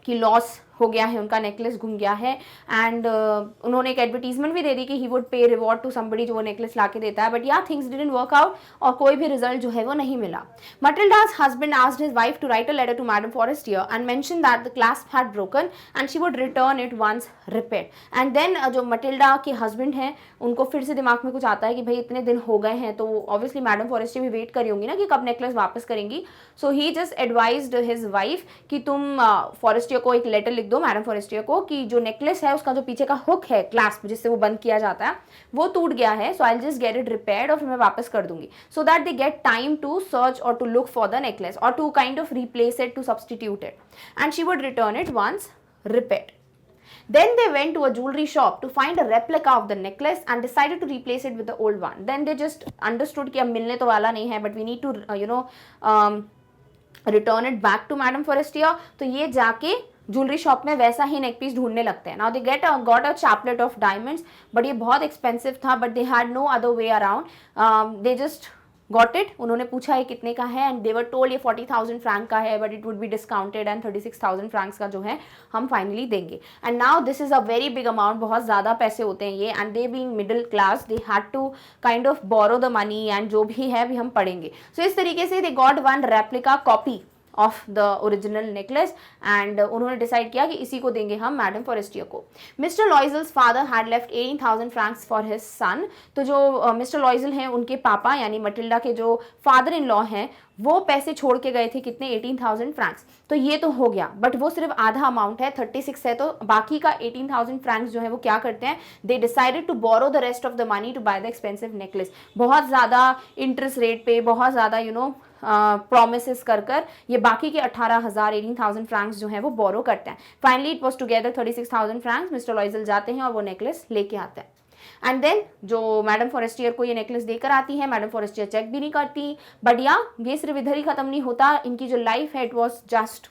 कि loss हो गया है, उनका necklace घूम गया है, and उन्होंने एक एडवर्टीजमेंट भी दे दी कि ही वुड पे रिवॉर्ड टू समबडी जो वो नेकलेस ला के देता है, बट या थिंग्स डिडंट वर्क आउट और कोई भी रिजल्ट जो है वो नहीं मिला. Matilda's husband asked his wife to write a letter to Madame Forestier and mention that the clasp had broken and she would return it once repaired. And then जो Matilda के हस्बैंड हैं उनको फिर से दिमाग में कुछ आता है कि भाई इतने दिन हो गए हैं, तो ऑब्वियसली मैडम फॉरेस्टियर भी वेट करी होंगी ना कि कब नेकलेस वापस करेंगी. सो ही जस्ट एडवाइज्ड हिज वाइफ कि तुम फॉरेस्टियर को एक लेटर लिख दो, मैडम फॉरेस्टियर को, कि जो नेकलेस है उसका जो पीछे का हुक है क्लास्प जिससे वो बंद किया जाता है वो टूट गया है, so I will just get it repaired और फिर मैं वापस कर दूंगी, so that they get time to search और to look for the necklace और to kind of replace it, to substitute it, and she would return it once repaired. Then they went to a jewelry shop to find a replica of the necklace and decided to replace it with the old one. Then they just understood कि अब मिलने तो वाला नहीं है, but we need to return it back to Madame Forestier. तो ये जाके ज्वेलरी शॉप में वैसा ही नेक पीस ढूंढने लगते हैं. Now they got a chaplet of diamonds, but ये बहुत एक्सपेंसिव था, but they had no other way around. They just got it. उन्होंने पूछा है कितने का है एंड दे वर टोल्ड ये 40,000 फ्रैंक का है, but it would be discounted and 36,000 francs का जो है हम फाइनली देंगे. And now this is a very big amount, बहुत ज़्यादा पैसे होते हैं ये, and they being middle class they had to kind of borrow the money and जो भी है भी हम पढ़ेंगे. सो इस तरीके से they got one replica copy of the original necklace and उन्होंने डिसाइड किया कि इसी को देंगे हम मैडम फॉरेस्टियर को. Mister Loisel's father had left 18,000 francs for his son. तो जो मिस्टर लॉइजल हैं उनके पापा यानी मटिल्डा के जो फादर इन लॉ हैं वो पैसे छोड़ के गए थे, कितने, 18,000 फ्रैंक्स. तो ये तो हो गया, बट वो सिर्फ आधा अमाउंट है, 36 है, तो बाकी का 18,000 फ्रैंक्स जो है वो क्या करते हैं, they decided to borrow the rest of the money to buy the expensive necklace. बहुत ज़्यादा इंटरेस्ट रेट पे, बहुत ज़्यादा प्रोमिसेस कर ये बाकी के 18,000 फ्रैंक्स जो है वो बोरो करते हैं. Finally it was together 36,000 Franks. Mister लॉइजल जाते हैं और वो नेकलेस लेके आते हैं. एंड देन जो मैडम फॉरेस्टियर को ये नेकलेस देकर आती है, मैडम फॉरेस्टियर चेक भी नहीं करती, बट या ये सिर्फ इधर ही खत्म नहीं होता. इनकी जो लाइफ है इट वॉज जस्ट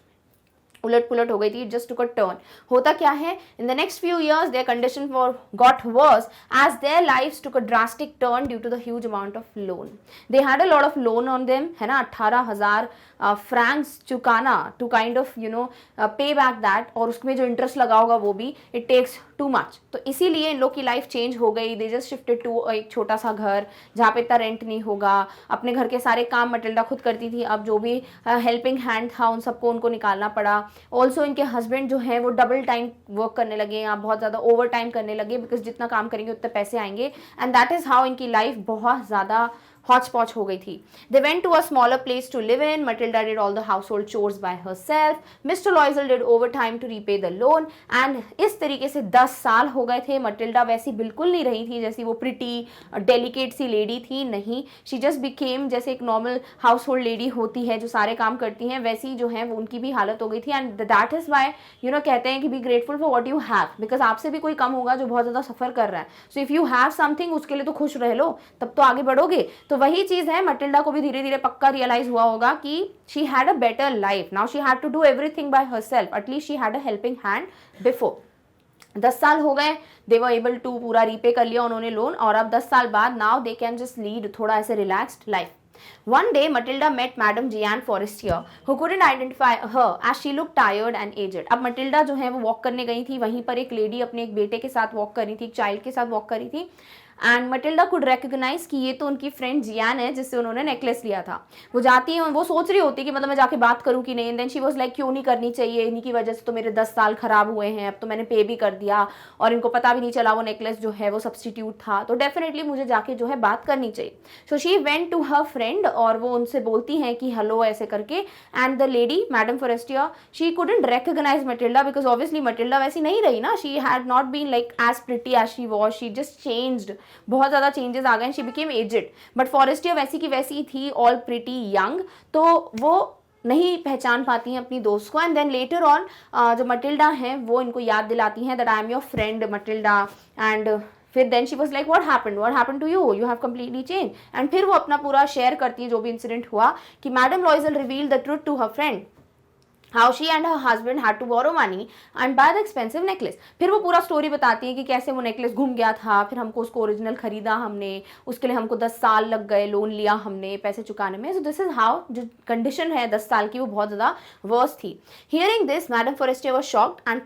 उलट पुलट हो गई थी. Just took a turn. होता क्या है, in the next few years their condition for got worse as their lifes took a drastic turn due to the huge amount of loan. They had a lot of loan on them, है ना, 18,000 francs चुकाना to kind of pay back that, और उसमें जो interest लगा होगा वो भी, इट टेक्स टू मच. तो इसीलिए इन लोग की लाइफ चेंज हो गई. दे जस्ट शिफ्टेड टू एक छोटा सा घर जहाँ पे इतना रेंट नहीं होगा. अपने घर के सारे काम मटिल्डा खुद करती थी, अब जो भी हेल्पिंग हैंड था उन सबको उनको निकालना पड़ा. ऑल्सो इनके हस्बैंड जो है वो डबल टाइम वर्क करने लगे या बहुत ज़्यादा ओवर टाइम करने लगे, बिकॉज जितना काम करेंगे उतने पैसे आएंगे, एंड दैट इज़ हाउ इनकी लाइफ बहुत ज़्यादा हॉच-पॉच हो गई थी. They went to a smaller place to live in. Matilda did all the household chores by herself. Mr. Loisel did overtime to repay the loan. And इस तरीके से 10 साल हो गए थे. मटिल्डा वैसी बिल्कुल नहीं रही थी जैसी वो प्रिटी डेलिकेट सी लेडी थी, नहीं. शी जस्ट बिकेम जैसे एक नॉर्मल हाउस होल्ड लेडी होती है जो सारे काम करती हैं, वैसी जो है वो उनकी भी हालत हो गई थी. एंड दैट इज़ वाई कहते हैं कि B grateful for what you have, because आपसे भी कोई कम होगा जो बहुत ज़्यादा सफ़र कर रहा है. So if you have something उसके लिए तो खुश रह लो, तब तो आगे बढ़ोगे. तो वही चीज़ है, मटिल्डा को भी धीरे धीरे पक्का रियलाइज हुआ होगा कि she had a better life. Now she had to do everything by herself. At least she had a helping hand before. 10 साल हो गए, दे वर एबल टू पूरा रीपे कर लिया उन्होंने लोन, और अब 10 साल बाद now they can just lead थोड़ा ऐसे relaxed life. One day, Matilda met Madame Jeanne Forestier, who couldn't identify her as she looked tired and aged. अब मटिल्डा जो है वो वॉक करने गई थी, वहीं पर एक लेडी अपने एक बेटे के साथ वॉक कर रही थी, एक चाइल्ड के साथ वॉक कर रही थी, एंड मटिल्डा कुड रिकग्नाइज कि ये तो उनकी फ्रेंड जियान है जिससे उन्होंने नेकलेस लिया था। वो जाती है, वो सोच रही होती कि मतलब मैं जाके बात करूँ कि नहीं, and then she was like क्यों नहीं करनी चाहिए, इन्हीं की वजह से तो मेरे 10 साल खराब हुए हैं, अब तो मैंने पे भी कर दिया और इनको पता भी नहीं चला वो नेकलेस जो है वो सब्सटीट्यूट था, तो डेफिनेटली मुझे जाके जो है बात करनी चाहिए। So she went to her friend और वो उनसे बोलती हैं कि हेलो ऐसे करके, and the lady madam Forestier she couldn't recognise Matilda because obviously Matilda वैसी नहीं रही ना, she had not been like as pretty as she was, she just changed, बहुत ज़्यादा चेंजेस आ गए, she became aged, but Forestier वैसी की वैसी थी, ऑल प्रिटी यंग, तो वो नहीं पहचान पाती हैं अपनी दोस्त को। एंड देन लेटर ऑन जो मटिल्डा हैं वो इनको याद दिलाती हैं that I am your friend Matilda, and फिर then she was like what happened to you have completely change, and फिर वो अपना पूरा शेयर करती है जो भी इंसिडेंट हुआ कि madam Loisel revealed the truth to her friend, how she and her husband had to borrow money and buy the expensive necklace. फिर वो पूरा स्टोरी बताती है कि कैसे वो नेकलेस घूम गया था, फिर हमको उसको ओरिजिनल खरीदा हमने, उसके लिए हमको 10 साल लग गए, लोन लिया हमने पैसे चुकाने में। सो दिस इज हाउ जो कंडीशन है 10 साल की वो बहुत ज़्यादा वर्स थी। Hearing this madam Forestier was shocked and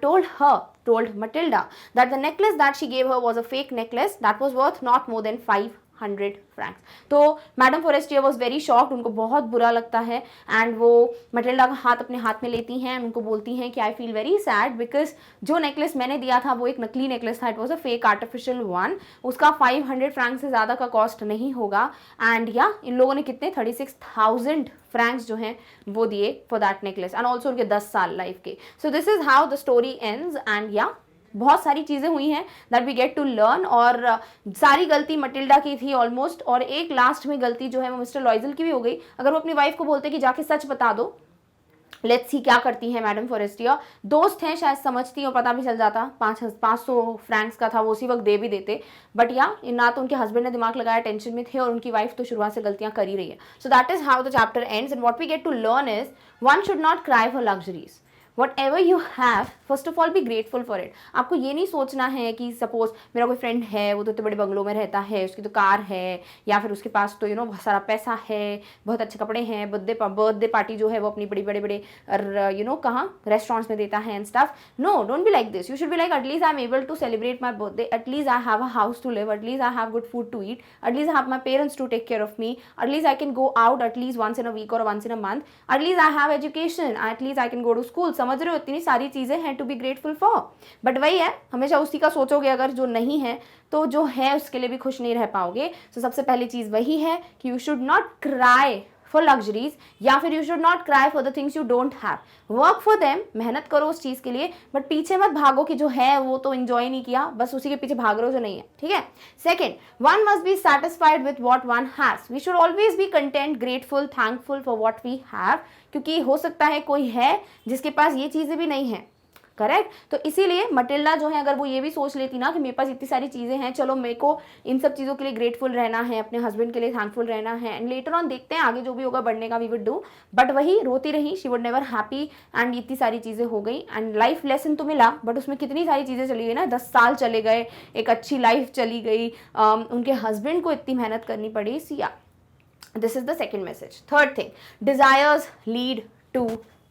told Matilda that the necklace that she gave her was a fake necklace that was worth not more than 500 francs. तो madam Forestier was very shocked, उनको बहुत बुरा लगता है, and वो Matilda का हाथ अपने हाथ में लेती हैं, उनको बोलती हैं कि I feel very sad because जो नेकलेस मैंने दिया था वो एक नकली नेकलेस था, it was a fake artificial one, उसका 500 फ्रैंक से ज़्यादा का कॉस्ट नहीं होगा, एंड या इन लोगों ने कितने 36,000 फ्रैंक्स जो हैं वो दिए for that necklace, and also उनके 10 साल लाइफ के। So this is how the story ends, and yeah बहुत सारी चीज़ें हुई हैं that we get to learn, और सारी गलती मटिल्डा की थी ऑलमोस्ट, और एक लास्ट में गलती जो है वो मिस्टर लॉइजल की भी हो गई। अगर वो अपनी वाइफ को बोलते कि जाके सच बता दो, लेट्स सी क्या करती है मैडम फॉरेस्टियर, दोस्त हैं शायद समझती और पता भी चल जाता, 500 फ्रैंक्स का था वो उसी वक्त दे भी देते, बट या ना तो उनके हस्बैंड ने दिमाग लगाया, टेंशन में थे, और उनकी वाइफ तो शुरुआत से गलतियां कर ही रही है। So that is how the chapter ends, and what we get to learn is one should not cry for luxuries, whatever you have, first of all be grateful for it। आपको ये नहीं सोचना है कि सपोज मेरा कोई friend है वो तो इतने बड़े बंगलों में रहता है, उसकी तो कार है, या फिर उसके पास तो बहुत सारा पैसा है, बहुत अच्छे कपड़े हैं, बर्थडे पार्टी जो है वो अपनी बड़े बड़े कहाँ रेस्टोरेंट्स में देता है and stuff. No, don't be like this, you should be like at least I am able to celebrate my birthday, at least I have a house to live, at least I have good food to eat, at least I have my parents to take care of me, at least I can go out at least once in a week और once in a month, at least I have education, at least I can go to school. समझ रहे हो, इतनी सारी चीजें हैं to be grateful for, but वही है हमेशा उसी का सोचोगे, अगर जो नहीं है तो जो है उसके लिए भी खुश नहीं रह पाओगे। तो सबसे पहली चीज वही है कि you should not cry for luxuries, या फिर you should not cry for the things you don't have, work for them, मेहनत करो उस चीज के लिए, बट पीछे मत भागो कि जो है वो तो एंजॉय नहीं किया, बस उसी के पीछे भाग रहे हो जो नहीं है। ठीक है। Second, one must be satisfied with what one has, we should always be content, grateful, thankful for what we have, क्योंकि हो सकता है कोई है जिसके पास ये चीजें भी नहीं है, करेक्ट। तो इसीलिए मटिल्डा जो है अगर वो ये भी सोच लेती ना कि मेरे पास इतनी सारी चीज़ें हैं, चलो मेरे को इन सब चीज़ों के लिए ग्रेटफुल रहना है, अपने हस्बैंड के लिए थैंकफुल रहना है, एंड लेटर ऑन देखते हैं आगे जो भी होगा बढ़ने का, वी वुड डू, बट वही रोती रही, she would never happy, and इतनी सारी चीज़ें हो गई, एंड लाइफ लेसन तो मिला, बट उसमें कितनी सारी चीज़ें चली गई ना, 10 साल चले गए, एक अच्छी लाइफ चली गई, उनके हस्बैंड को इतनी मेहनत करनी पड़ी। सी या this is the second message. Third thing, desires lead to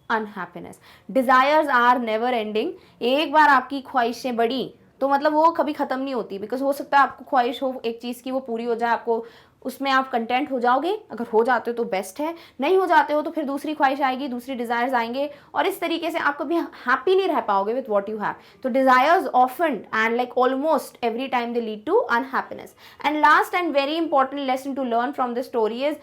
unhappiness, desires are never ending, एक बार आपकी ख्वाहिशें बढ़ी तो मतलब वो कभी खत्म नहीं होती, बिकॉज हो सकता है आपको ख्वाहिश हो एक चीज़ की, वो पूरी हो जाए, आपको उसमें आप कंटेंट हो जाओगे, अगर हो जाते हो तो बेस्ट है, नहीं हो जाते हो तो फिर दूसरी ख्वाहिश आएगी, दूसरी डिजायर्स आएंगे, और इस तरीके से आप कभी हैप्पी नहीं रह पाओगे विथ वॉट यू हैव। तो desires often and like almost every time they lead to unhappiness. And last and very important lesson to learn from this story is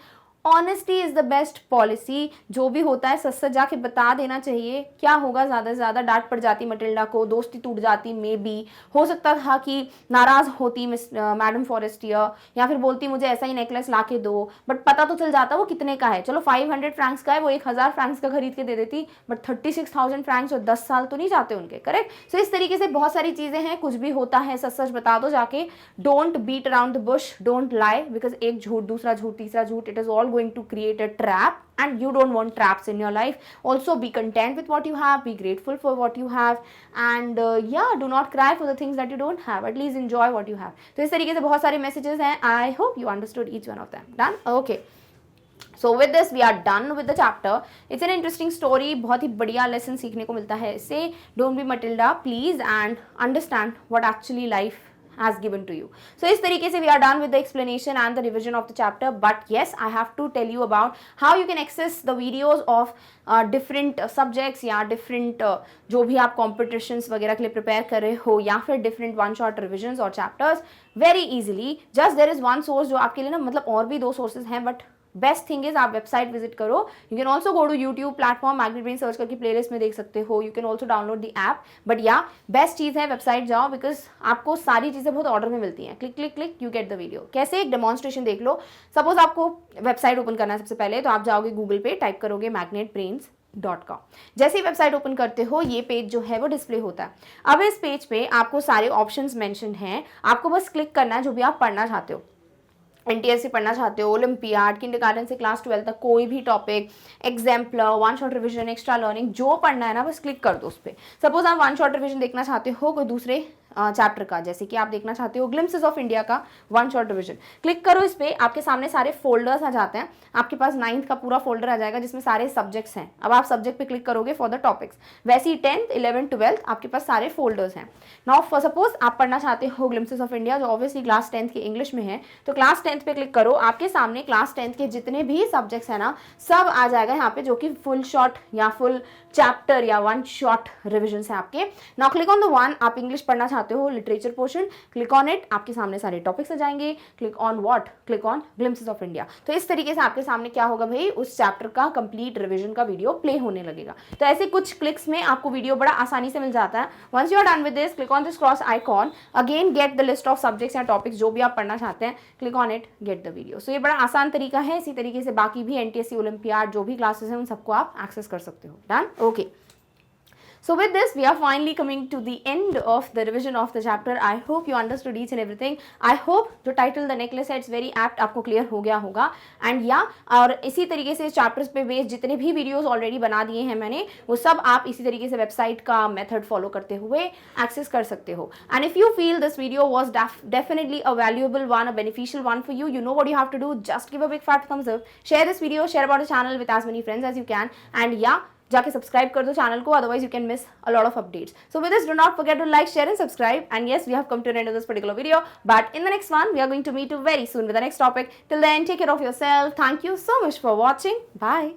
honesty is the best policy. जो भी होता है सच सच जाके बता देना चाहिए, क्या होगा ज़्यादा से ज़्यादा डांट पड़ जाती मटिल्डा को, दोस्ती टूट जाती, मे बी हो सकता था कि नाराज़ होती मैडम फॉरेस्टियर, या फिर बोलती मुझे ऐसा ही नेकलेस ला के दो, बट पता तो चल जाता वो कितने का है, चलो 500 फ्रैंक्स का है, वो 1000 फ्रैंक्स का खरीद के दे देती, बट 36,000 फ्रैंक्स और 10 साल तो नहीं जाते उनके, करेक्ट। सो इस तरीके से बहुत सारी चीज़ें हैं, कुछ भी होता है सच सच बता दो जाके, don't beat around the bush, don't lie, because एक झूठ दूसरा झूठ तीसरा झूठ, it is all going to create a trap, and you don't want traps in your life. Also be content with what you have, be grateful for what you have, and yeah, do not cry for the things that you don't have, at least enjoy what you have. तो इस तरीके से बहुत सारे messages हैं, I hope you understood each one of them. Done? Okay. So with this we are done with the chapter. It's an interesting story. बहुत ही बढ़िया लेसन सीखने को मिलता है इससे. Don't be Matilda please and understand what actually life has given to you. So इस तरीके से we are done with the explanation and the revision of the chapter. But yes, I have to tell you about how you can access the videos of different subjects या different जो भी आप competitions वगैरह के लिए prepare कर रहे हो या फिर different one shot revisions और chapters very easily. Just there is one source जो आपके लिए ना मतलब और भी 2 sources हैं but बेस्ट थिंग इज आप वेबसाइट विजिट करो. You can also go to YouTube platform magnet brain search करके प्लेलिस्ट में देख सकते हो. You can also download the app. But या बेस्ट चीज़ है वेबसाइट जाओ बिकॉज आपको सारी चीज़ें बहुत ऑर्डर में मिलती हैं. Click click click you get the video. कैसे एक डेमोन्स्ट्रेशन देख लो. सपोज आपको वेबसाइट ओपन करना है सबसे पहले तो आप जाओगे गूगल पे टाइप करोगे magnetbrains.com. जैसे ही वेबसाइट ओपन करते हो ये पेज जो है वो डिस्प्ले होता है. अब इस पेज पे आपको सारे ऑप्शंस मेंशन हैं. आपको बस क्लिक करना है जो भी आप पढ़ना चाहते हो. NTSC पढ़ना चाहते हो, ओलंपियाड, किंडरगार्टन से क्लास 12 तक कोई भी topic, exemplar, one shot revision, extra learning, जो पढ़ना है ना बस क्लिक कर दो उस पर. सपोज आप वन शॉट रिवीजन देखना चाहते हो कोई दूसरे चैप्टर का, जैसे कि आप देखना चाहते हो ग्लिम्पसेस ऑफ इंडिया का वन शॉट रिवीजन. क्लिक करो इस पर. आपके सामने सारे फोल्डर्स आ जाते हैं. आपके पास 9th का पूरा फोल्डर आ जाएगा जिसमें सारे सब्जेक्ट्स हैं. अब आप सब्जेक्ट पे क्लिक करोगे फॉर द टॉपिक्स. वैसे ही 10th, 11th, 12th आपके पास सारे फोल्डर्स हैं. नाउ सपोज आप पढ़ना चाहते हो ग्लिम्पसेस ऑफ इंडिया जो ऑब्वियसली क्लास 10th के इंग्लिश में है. तो क्लास 10th पे क्लिक करो. आपके सामने क्लास 10th के जितने भी सब्जेक्ट्स हैं ना सब आ जाएगा यहाँ पे जो कि फुल शॉट या फुल चैप्टर या वन शॉट रिविजन है आपके. Now click on the one. आप इंग्लिश पढ़ना चाहते हो literature portion, click on it. आपके सामने सारे टॉपिक्स आ जाएंगे. Click on what? Click on glimpses of India. तो इस तरीके से आपके सामने क्या होगा भाई उस चैप्टर का कंप्लीट रिविजन का वीडियो प्ले होने लगेगा. तो ऐसे कुछ क्लिक्स में आपको वीडियो बड़ा आसानी से मिल जाता है. Once you are done with this click on this cross icon. Again get the list of subjects या टॉपिक्स जो भी आप पढ़ना चाहते हैं. Click on it, get the video. So ये बड़ा आसान तरीका है. इसी तरीके से बाकी भी NTSC ओलंपियाड जो भी क्लासेस हैं उन सबको आप एक्सेस कर सकते हो. Done? Okay. So with this, we are finally coming to the end of the revision of the chapter. I hope you understood each and everything. I hope जो title the necklace है it's very apt आपको clear हो गया होगा. And yeah, और इसी तरीके से chapters पे based जितने भी videos already बना दिए हैं मैंने वो सब आप इसी तरीके से website का method follow करते हुए access कर सकते हो. And if you feel this video was definitely a valuable one, a beneficial one for you, you know what you have to do. Just give a big fat thumbs up. Share this video, share about the channel with as many friends as you can. And yeah, जाके subscribe कर दो channel को, otherwise you can miss a lot of updates. So with this do not forget to like, share and subscribe. And yes we have come to end of this particular video, but in the next one we are going to meet you very soon with the next topic. Till then take care of yourself. Thank you so much for watching. Bye.